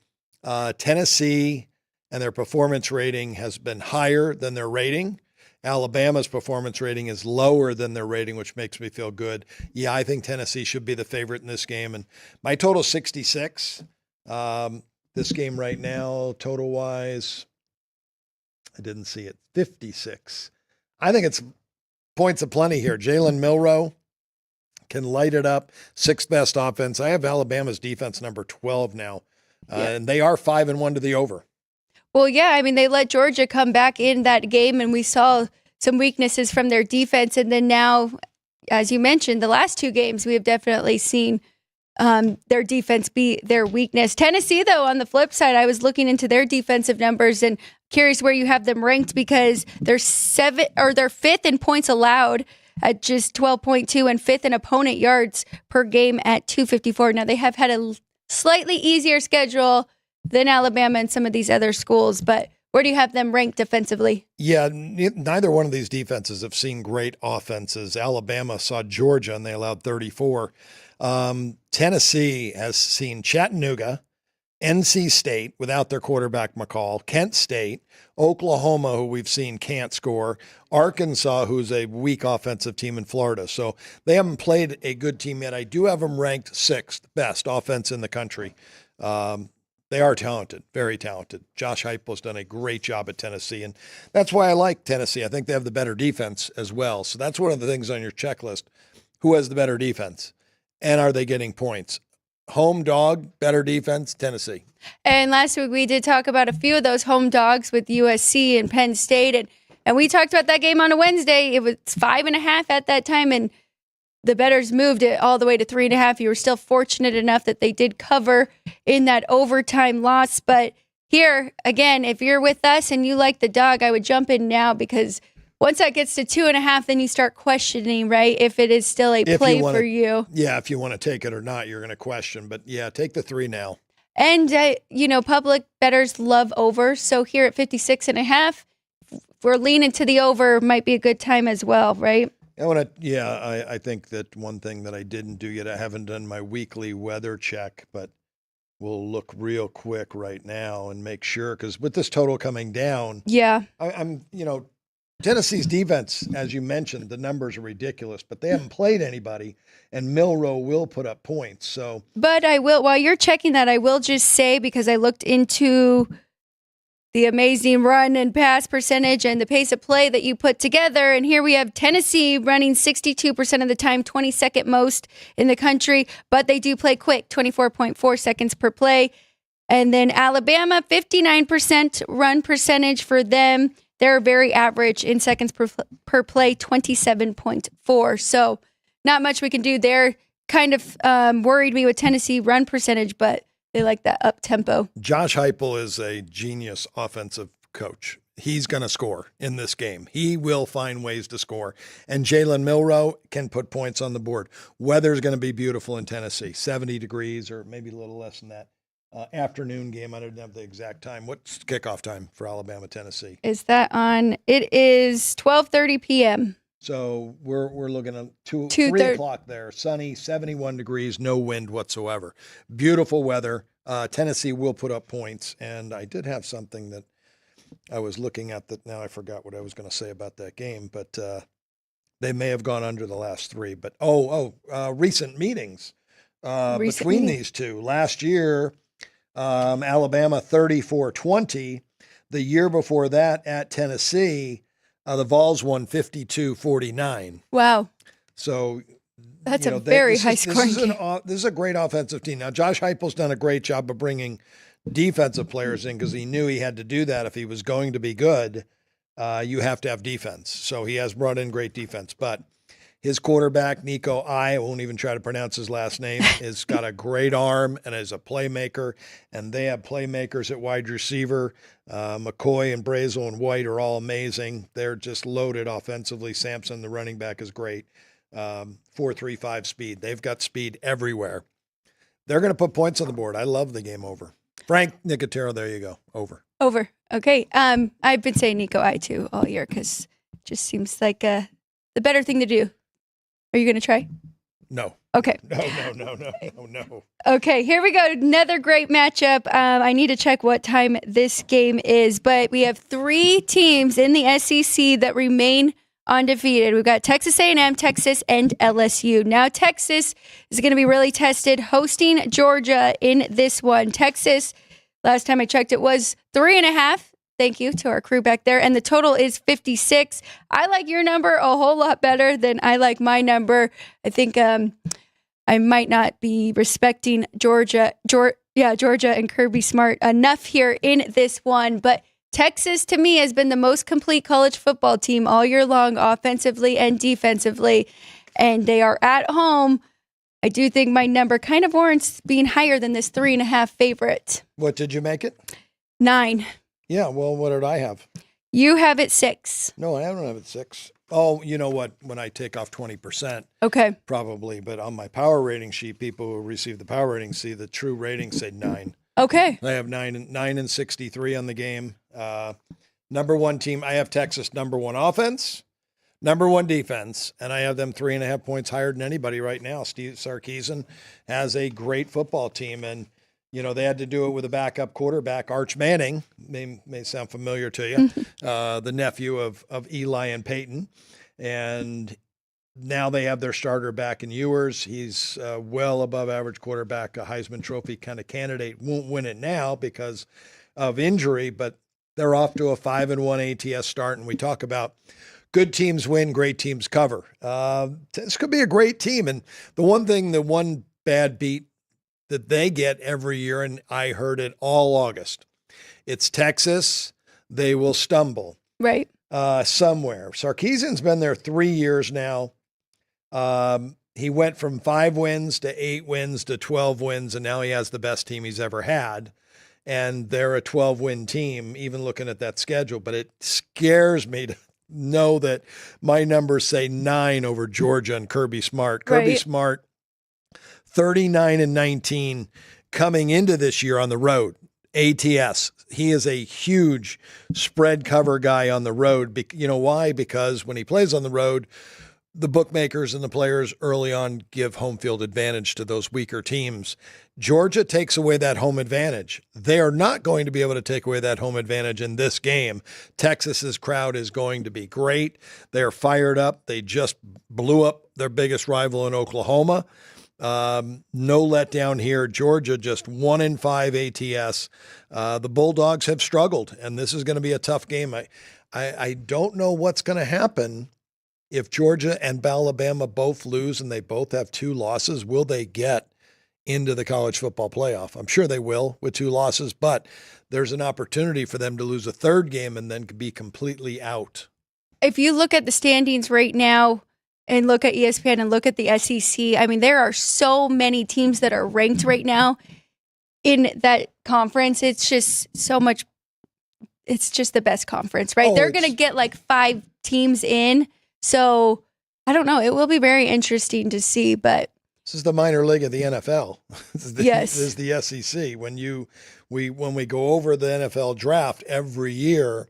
Tennessee and their performance rating has been higher than their rating. Alabama's performance rating is lower than their rating, which makes me feel good. Yeah, I think Tennessee should be the favorite in this game. And my total 66. This game right now, total-wise, I didn't see it, 56. I think it's points aplenty here. Jalen Milroe can light it up. Sixth best offense. I have Alabama's defense number 12 now, and they are 5-1 to the over. Well, yeah, I mean, they let Georgia come back in that game, and we saw some weaknesses from their defense. And then now, as you mentioned, the last two games, we have definitely seen their defense be their weakness. Tennessee, though, on the flip side, I was looking into their defensive numbers and curious where you have them ranked because they're fifth in points allowed at just 12.2 and fifth in opponent yards per game at 254. Now, they have had a slightly easier schedule than Alabama and some of these other schools, but where do you have them ranked defensively? Yeah, neither one of these defenses have seen great offenses. Alabama saw Georgia and they allowed 34. Tennessee has seen Chattanooga, NC State without their quarterback McCall, Kent State, Oklahoma, who we've seen can't score, Arkansas, who's a weak offensive team in Florida. So they haven't played a good team yet. I do have them ranked sixth best offense in the country. They are talented, very talented. Josh Heupel's done a great job at Tennessee, and that's why I like Tennessee. I think they have the better defense as well. So that's one of the things on your checklist. Who has the better defense? And are they getting points? Home dog, better defense, Tennessee. And last week we did talk about a few of those home dogs with USC and Penn State, and we talked about that game on a Wednesday. It was 5.5 at that time, and the bettors moved it all the way to 3.5. You were still fortunate enough that they did cover in that overtime loss. But here, again, if you're with us and you like the dog, I would jump in now because once that gets to 2.5, then you start questioning, right, if it is still a play for you. Yeah, if you want to take it or not, you're going to question. But, yeah, take the 3 now. And, public bettors love over. So here at 56.5, we're leaning to the over. Might be a good time as well, right? I think that one thing that I didn't do yet, I haven't done my weekly weather check, but we'll look real quick right now and make sure, because with this total coming down, I'm Tennessee's defense, as you mentioned, the numbers are ridiculous, but they haven't played anybody, and Milroe will put up points. So, but I will, while you're checking that, I will just say, because I looked into the amazing run and pass percentage and the pace of play that you put together. And here we have Tennessee running 62% of the time, 22nd most in the country, but they do play quick, 24.4 seconds per play. And then Alabama, 59% run percentage for them. They're very average in seconds per play, 27.4. So not much we can do there. Kind of worried me with Tennessee run percentage, but they like that up tempo. Josh Heupel is a genius offensive coach. He's going to score in this game. He will find ways to score. And Jalen Milroe can put points on the board. Weather's going to be beautiful in Tennessee, 70 degrees or maybe a little less than that. Afternoon game. I don't have the exact time. What's kickoff time for Alabama, Tennessee? Is that on? It is 12:30 p.m. So we're looking at 3 o'clock there. Sunny, 71 degrees, no wind whatsoever. Beautiful weather. Tennessee will put up points. And I did have something that I was looking at that now I forgot what I was going to say about that game. But they may have gone under the last 3. But, recent meetings between these two. Last year, Alabama 34-20. The year before that at Tennessee, the Vols won 52-49. Wow. So that's a very high scoring game. This is a great offensive team. Now, Josh Heupel's done a great job of bringing defensive players in because he knew he had to do that if he was going to be good. You have to have defense. So he has brought in great defense. But his quarterback, Nico I won't even try to pronounce his last name, has got a great arm and is a playmaker. And they have playmakers at wide receiver. McCoy and Brazel and White are all amazing. They're just loaded offensively. Sampson, the running back, is great. 4.35 speed. They've got speed everywhere. They're going to put points on the board. I love the game over. Frank Nicotero, there you go. Over. Over. Okay. I've been saying Nico I too all year because it just seems like the better thing to do. Are you going to try? No. Okay. No. Okay, here we go. Another great matchup. I need to check what time this game is, but we have 3 teams in the SEC that remain undefeated. We've got Texas A&M, Texas, and LSU. Now, Texas is going to be really tested hosting Georgia in this one. Texas, last time I checked, it was 3.5. Thank you to our crew back there. And the total is 56. I like your number a whole lot better than I like my number. I think I might not be respecting Georgia and Kirby Smart enough here in this one. But Texas, to me, has been the most complete college football team all year long, offensively and defensively. And they are at home. I do think my number kind of warrants being higher than this 3.5 favorite. What did you make it? 9. Yeah, well, what did I have? You have it 6. No, I don't have it 6. Oh, you know what? When I take off 20%, okay, probably. But on my power rating sheet, people who receive the power rating see the true rating say 9. Okay. I have 9 and 63 on the game. Number 1 team, I have Texas number 1 offense, number 1 defense, and I have them 3.5 points higher than anybody right now. Steve Sarkisian has a great football team, and you know, they had to do it with a backup quarterback, Arch Manning, may sound familiar to you, the nephew of Eli and Peyton. And now they have their starter back in Ewers. He's well above average quarterback, a Heisman Trophy kind of candidate. Won't win it now because of injury, but they're off to a 5-1 ATS start. And we talk about good teams win, great teams cover. This could be a great team. And the one bad beat that they get every year, and I heard it all August. It's Texas. They will stumble. Right. Somewhere. Sarkisian's been there 3 years now. He went from 5 wins to 8 wins to 12 wins, and now he has the best team he's ever had. And they're a 12-win team, even looking at that schedule. But it scares me to know that my numbers say 9 over Georgia and Kirby Smart. Kirby Smart, 39-19 coming into this year on the road. ATS. He is a huge spread cover guy on the road. You know why? Because when he plays on the road, the bookmakers and the players early on give home field advantage to those weaker teams. Georgia takes away that home advantage. They are not going to be able to take away that home advantage in this game. Texas's crowd is going to be great. They're fired up. They just blew up their biggest rival in Oklahoma. No letdown here. Georgia just 1-5 ATS. The Bulldogs have struggled, and this is going to be a tough game. I don't know what's going to happen if Georgia and Alabama both lose and they both have 2 losses. Will they get into the college football playoff? I'm sure they will with 2 losses, but there's an opportunity for them to lose a 3rd game and then be completely out. If you look at the standings right now, and look at ESPN and look at the SEC. I mean, there are so many teams that are ranked right now in that conference. It's just so much. It's just the best conference, right? They're going to get like 5 teams in. So I don't know. It will be very interesting to see, but this is the minor league of the NFL. Yes. This is the SEC. When we go over the NFL draft every year,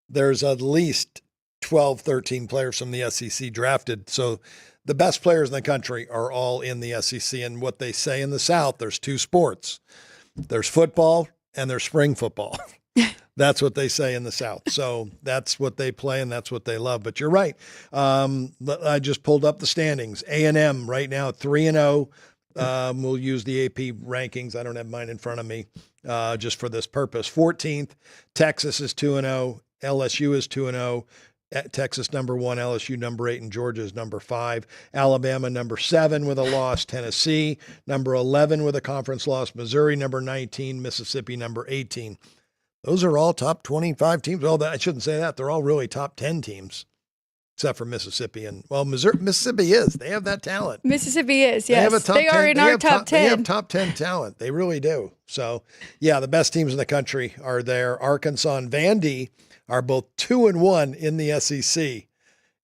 there's at least 12, 13 players from the SEC drafted. So the best players in the country are all in the SEC. And what they say in the South, there's 2 sports. There's football and there's spring football. That's what they say in the South. So that's what they play and that's what they love. But you're right. I just pulled up the standings. A&M right now 3-0. We'll use the AP rankings. I don't have mine in front of me just for this purpose. 14th. Texas is 2-0. LSU is 2-0. Texas number 1, LSU number 8, and Georgia is number 5. Alabama number 7 with a loss. Tennessee number 11 with a conference loss. Missouri number 19. Mississippi number 18. Those are all top 25 teams. Well, I shouldn't say that. They're all really top 10 teams, except for Mississippi. And well, Mississippi is. They have that talent. Mississippi is, yes. They are in our top 10. They have top 10 talent. They really do. So, yeah, the best teams in the country are there. Arkansas and Vandy are both 2-1 in the SEC.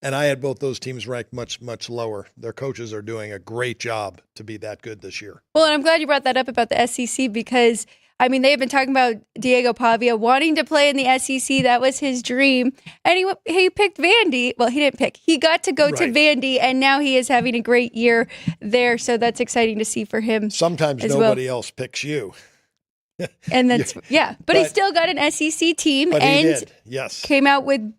And I had both those teams ranked much, much lower. Their coaches are doing a great job to be that good this year. Well, and I'm glad you brought that up about the SEC because I mean, they've been talking about Diego Pavia wanting to play in the SEC. That was his dream. And he picked Vandy. Well, he didn't pick. He got to go to Vandy, and now he is having a great year there. So that's exciting to see for him. Sometimes nobody else picks you. And that's, but he still got an SEC team but and he did. Yes. Came out with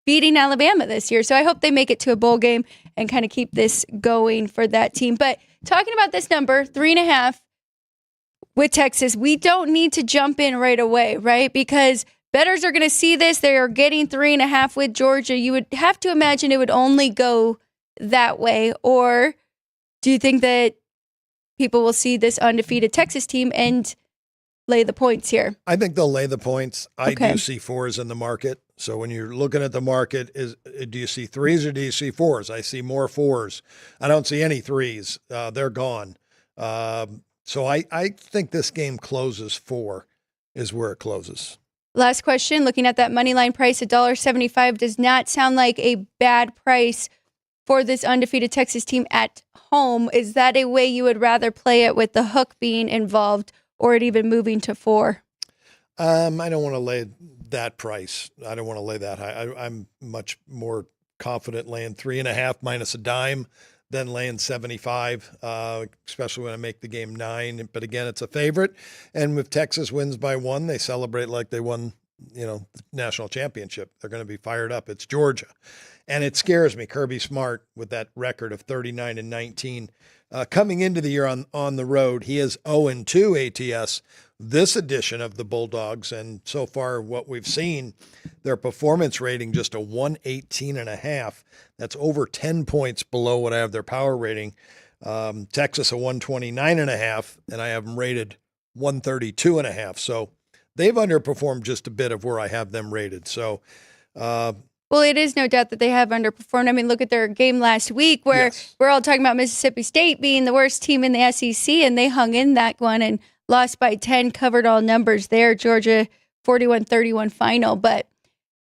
beating Alabama this year. So I hope they make it to a bowl game and kind of keep this going for that team. But talking about this number, 3.5 with Texas, we don't need to jump in right away, right? Because bettors are going to see this. They are getting 3.5 with Georgia. You would have to imagine it would only go that way. Or do you think that people will see this undefeated Texas team and lay the points here? I think they'll lay the points. I do see 4s in the market. So when you're looking at the market, do you see 3s or do you see 4s? I see more 4s. I don't see any 3s. They're gone. So I think this game closes 4 is where it closes. Last question. Looking at that money line price, $1.75 does not sound like a bad price for this undefeated Texas team at home. Is that a way you would rather play it with the hook being involved? Or it even moving to 4? I don't want to lay that price. I don't want to lay that high. I'm much more confident laying 3.5 minus a dime than laying 75, especially when I make the game 9. But again, it's a favorite. And if Texas wins by 1, they celebrate like they won, the national championship. They're going to be fired up. It's Georgia. And it scares me. Kirby Smart with that record of 39-19. Coming into the year on the road, he is 0-2 ATS this edition of the Bulldogs. And so far what we've seen, their performance rating just a 118.5. That's over 10 points below what I have their power rating. Texas a 129.5, and I have them rated 132.5. So they've underperformed just a bit of where I have them rated. So, well, it is no doubt that they have underperformed. I mean, look at their game last week where we're all talking about Mississippi State being the worst team in the SEC, and they hung in that one and lost by 10, covered all numbers there. Georgia 41-31 final, but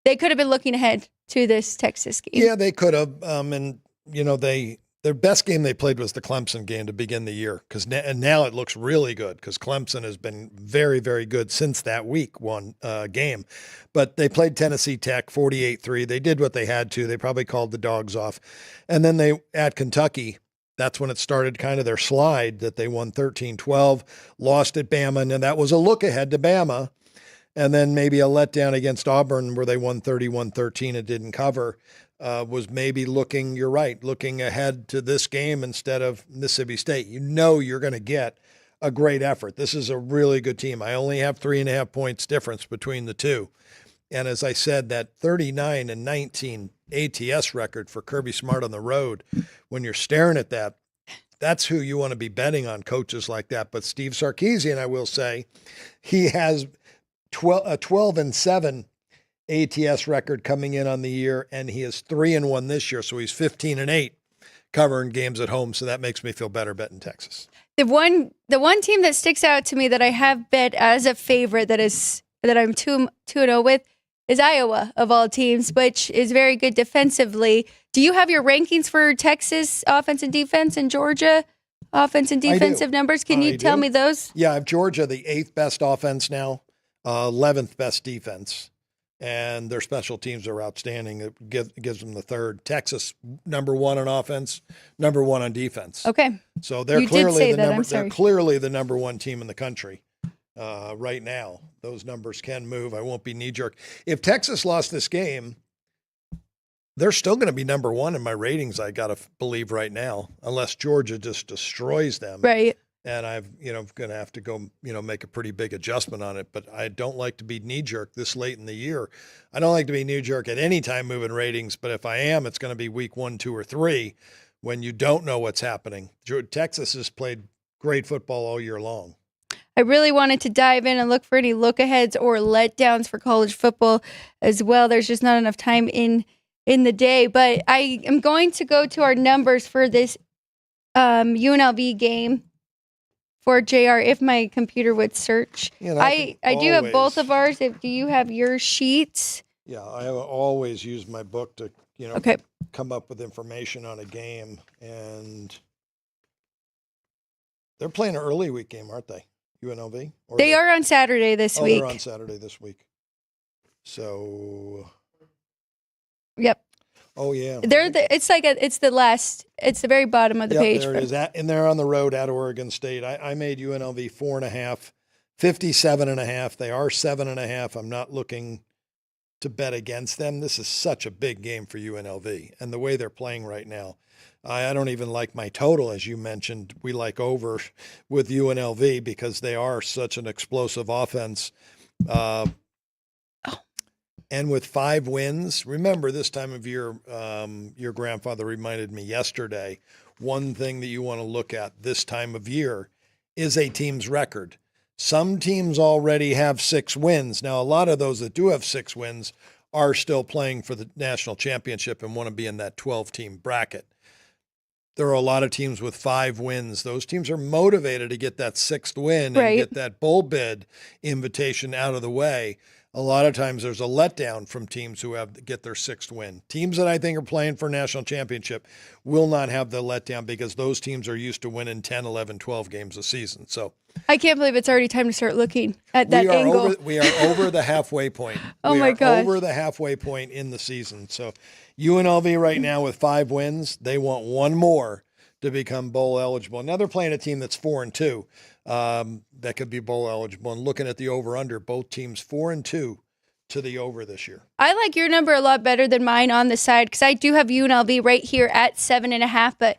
they could have been looking ahead to this Texas game. Yeah, they could have. And, their best game they played was the Clemson game to begin the year, and now it looks really good because Clemson has been very, very good since that week 1 game. But they played Tennessee Tech 48-3. They did what they had to. They probably called the dogs off. And then they at Kentucky, that's when it started kind of their slide that they won 13-12, lost at Bama, and that was a look ahead to Bama. And then maybe a letdown against Auburn where they won 31-13 and didn't cover. Was maybe looking ahead to this game instead of Mississippi State. You're going to get a great effort. This is a really good team. I only have 3.5 points difference between the two. And as I said, that 39-19 ATS record for Kirby Smart on the road, when you're staring at that, that's who you want to be betting on, coaches like that. But Steve Sarkisian, I will say, he has 12-7 ATS record coming in on the year, and he is 3-1 this year, so he's 15-8 covering games at home. So that makes me feel better betting Texas. The one team that sticks out to me that I have bet as a favorite that I'm 2-0 with is Iowa, of all teams, which is very good defensively. Do you have your rankings for Texas offense and defense and Georgia offense and defensive numbers? Can you tell me those? Yeah, I have Georgia the 8th best offense now, 11th best defense. And their special teams are outstanding. It gives them the 3rd. Texas, number 1 on offense, number 1 on defense. Okay. So they're clearly the number 1 team in the country right now. Those numbers can move. I won't be knee-jerk. If Texas lost this game, they're still going to be number 1 in my ratings, I got to believe right now, unless Georgia just destroys them. Right. And I'm going to have to go, make a pretty big adjustment on it. But I don't like to be knee-jerk this late in the year. I don't like to be knee-jerk at any time moving ratings. But if I am, it's going to be week 1, 2, or 3 when you don't know what's happening. Texas has played great football all year long. I really wanted to dive in and look for any look-aheads or letdowns for college football as well. There's just not enough time in the day. But I am going to go to our numbers for this UNLV game. For JR, if my computer would search. I do have both of ours. Do you have your sheets? Yeah, I always use my book to, come up with information on a game. And they're playing an early week game, aren't they? UNLV? Or They are on Saturday this week. They're on Saturday this week. So. Yep. Oh yeah. It's the very bottom of the page. There it is. And they're on the road at Oregon State. I made UNLV 4.5, 57.5. They are 7.5. I'm not looking to bet against them. This is such a big game for UNLV and the way they're playing right now. I don't even like my total, as you mentioned. We like over with UNLV because they are such an explosive offense. And with 5 wins, remember this time of year, your grandfather reminded me yesterday, one thing that you want to look at this time of year is a team's record. Some teams already have 6 wins. Now, a lot of those that do have 6 wins are still playing for the national championship and want to be in that 12-team bracket. There are a lot of teams with 5 wins. Those teams are motivated to get that 6th win and get that bowl bid invitation out of the way. A lot of times there's a letdown from teams who get their 6th win. Teams that I think are playing for a national championship will not have the letdown because those teams are used to winning 10, 11, 12 games a season. So I can't believe it's already time to start looking at that angle. We are over the halfway point. My gosh. Over the halfway point in the season. So UNLV right now with 5 wins, they want one more to become bowl eligible. Now they're playing a team that's 4-2. That could be bowl eligible. And looking at the over-under, both teams 4-2 to the over this year. I like your number a lot better than mine on the side because I do have UNLV right here at 7.5, but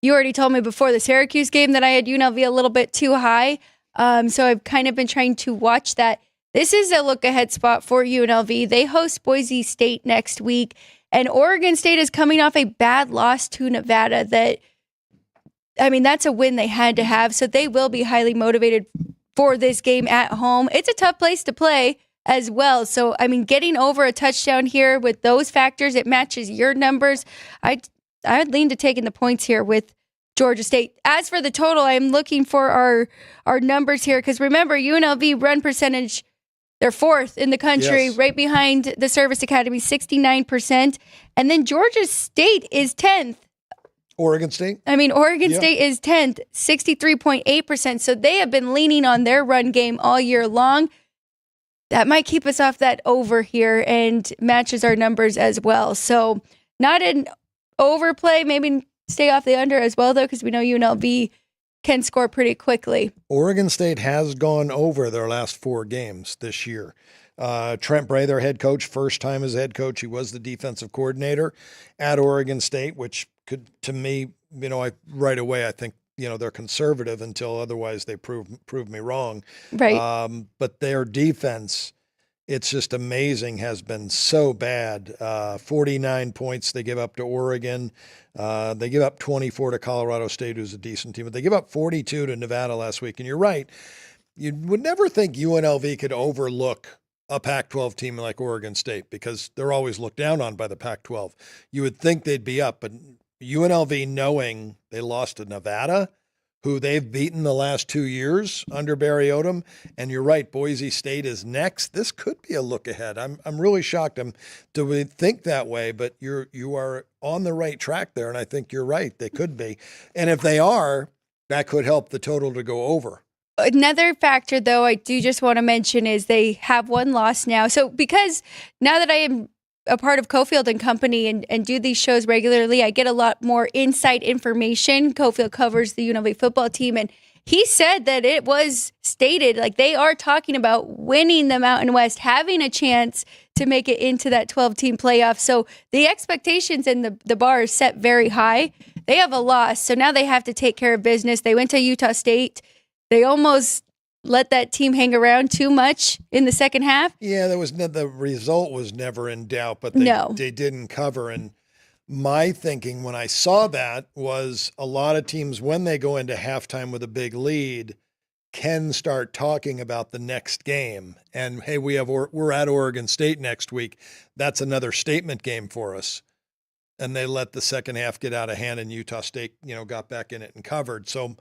you already told me before the Syracuse game that I had UNLV a little bit too high. So I've kind of been trying to watch that. This is a look-ahead spot for UNLV. They host Boise State next week, and Oregon State is coming off a bad loss to Nevada that's a win they had to have, so they will be highly motivated for this game at home. It's a tough place to play as well. So, getting over a touchdown here with those factors, it matches your numbers. I'd lean to taking the points here with Georgia State. As for the total, I'm looking for our numbers here because remember, UNLV run percentage, they're 4th in the country, right behind the Service Academy, 69%. And then Georgia State is 10th. Oregon State? Oregon State is 10th, 63.8%. So they have been leaning on their run game all year long. That might keep us off that over here and matches our numbers as well. So not an overplay, maybe stay off the under as well, though, because we know UNLV can score pretty quickly. Oregon State has gone over their last 4 games this year. Trent Bray, their head coach, first time as head coach. He was the defensive coordinator at Oregon State, which could, to me, right away, I think, they're conservative until otherwise they prove me wrong. Right. But their defense, it's just amazing, has been so bad. 49 points they give up to Oregon. They give up 24 to Colorado State, who's a decent team. But they give up 42 to Nevada last week. And you're right. You would never think UNLV could overlook a Pac-12 team like Oregon State because they're always looked down on by the Pac-12. You would think they'd be up, but UNLV, knowing they lost to Nevada, who they've beaten the last 2 years under Barry Odom, and you're right, Boise State is next. This could be a look ahead. I'm really shocked. Do we think that way? But you are on the right track there, and I think you're right. They could be, and if they are, that could help the total to go over. Another factor, though, I do just want to mention is they have one loss now. So because now that I am a part of Cofield and Company and do these shows regularly, I get a lot more inside information. Cofield covers the UNLV football team, and he said that it was stated, like they are talking about winning the Mountain West, having a chance to make it into that 12-team playoff. So the expectations and the bar is set very high. They have a loss, so now they have to take care of business. They went to Utah State. They almost let that team hang around too much in the second half. Yeah, the result was never in doubt, but they didn't cover. And my thinking when I saw that was a lot of teams, when they go into halftime with a big lead, can start talking about the next game. And hey, we're at Oregon State next week. That's another statement game for us. And they let the second half get out of hand, and Utah State, got back in it and covered. So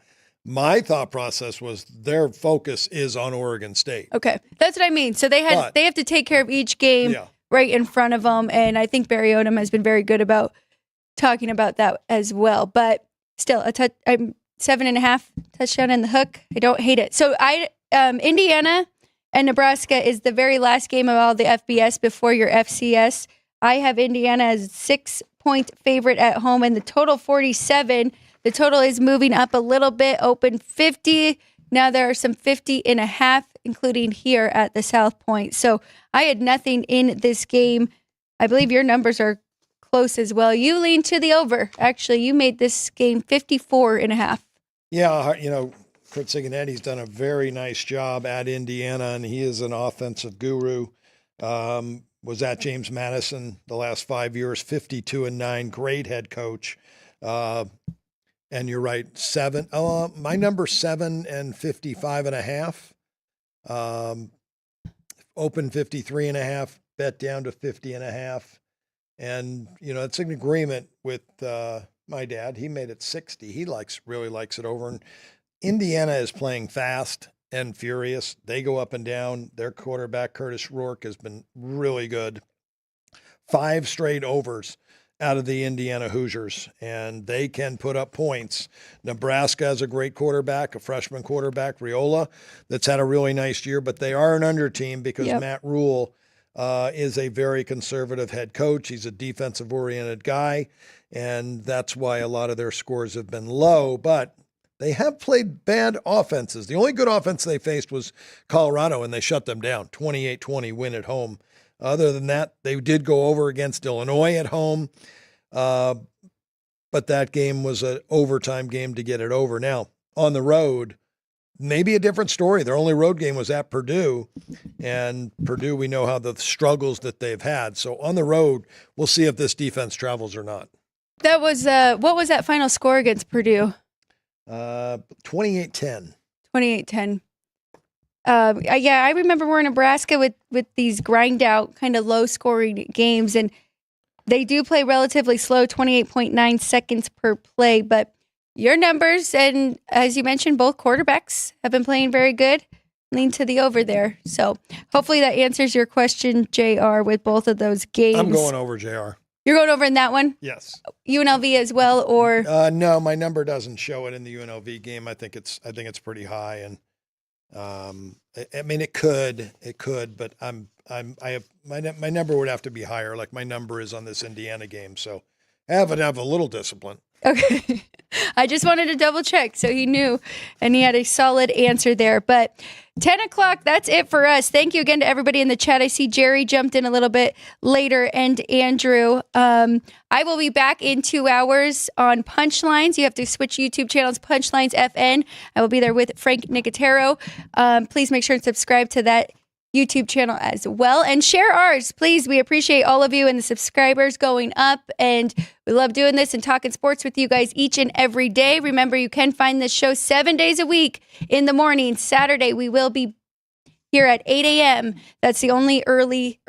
my thought process was their focus is on Oregon State. Okay, that's what I mean. So they have to take care of each game right in front of them, and I think Barry Odom has been very good about talking about that as well. But still, I'm 7.5 touchdown in the hook. I don't hate it. So Indiana and Nebraska is the very last game of all the FBS before your FCS. I have Indiana as 6-point favorite at home, and the total 47. The total is moving up a little bit, open 50. Now there are some 50.5, including here at the South Point. So I had nothing in this game. I believe your numbers are close as well. You lean to the over. Actually, you made this game 54.5. Yeah, Kurt Sigonetti's done a very nice job at Indiana, and he is an offensive guru. Was at James Madison the last 5 years, 52-9, great head coach. And you're right, my number 7 and 55.5. Open 53.5, bet down to 50.5. And, it's an agreement with my dad. He made it 60. He really likes it over. And Indiana is playing fast and furious. They go up and down. Their quarterback, Curtis Rourke, has been really good. 5 straight overs out of the Indiana Hoosiers, and they can put up points. Nebraska has a great quarterback, a freshman quarterback, Riola, that's had a really nice year, but they are an under team because Matt Rule is a very conservative head coach. He's a defensive-oriented guy, and that's why a lot of their scores have been low, but they have played bad offenses. The only good offense they faced was Colorado, and they shut them down, 28-20 win at home. Other than that, they did go over against Illinois at home, but that game was an overtime game to get it over. Now, on the road, maybe a different story. Their only road game was at Purdue, and Purdue, we know how the struggles that they've had. So on the road, we'll see if this defense travels or not. That was what was that final score against Purdue? 28-10. 28-10. I remember we're in Nebraska with these grind out kind of low scoring games, and they do play relatively slow, 28.9 seconds per play. But your numbers, and as you mentioned, both quarterbacks have been playing very good. Lean to the over there. So hopefully that answers your question, JR, with both of those games. I'm going over, JR. You're going over in that one? Yes. UNLV as well, or no, my number doesn't show it in the UNLV game. I think it's pretty high, and I mean it could, but my number would have to be higher. Like my number is on this Indiana game, so I have a little discipline. Okay. I just wanted to double check so he knew, and he had a solid answer there. But 10 o'clock, that's it for us. Thank you again to everybody in the chat. I see Jerry jumped in a little bit later, and Andrew. I will be back in 2 hours on Punchlines. You have to switch YouTube channels, Punchlines FN. I will be there with Frank Nicotero. Please make sure and subscribe to that YouTube channel as well, and share ours, please. We appreciate all of you and the subscribers going up, and we love doing this and talking sports with you guys each and every day. Remember, you can find this show 7 days a week in the morning. Saturday, we will be here at 8 a.m. That's the only early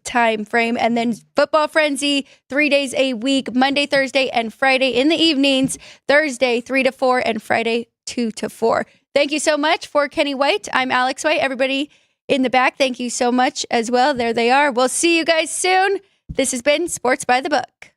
time frame. And then Football Frenzy, 3 days a week, Monday, Thursday, and Friday in the evenings. Thursday, 3 to 4, and Friday, 2 to 4. Thank you so much. For Kenny White, I'm Alex White. Everybody in the back, thank you so much as well. There they are. We'll see you guys soon. This has been Sports by the Book.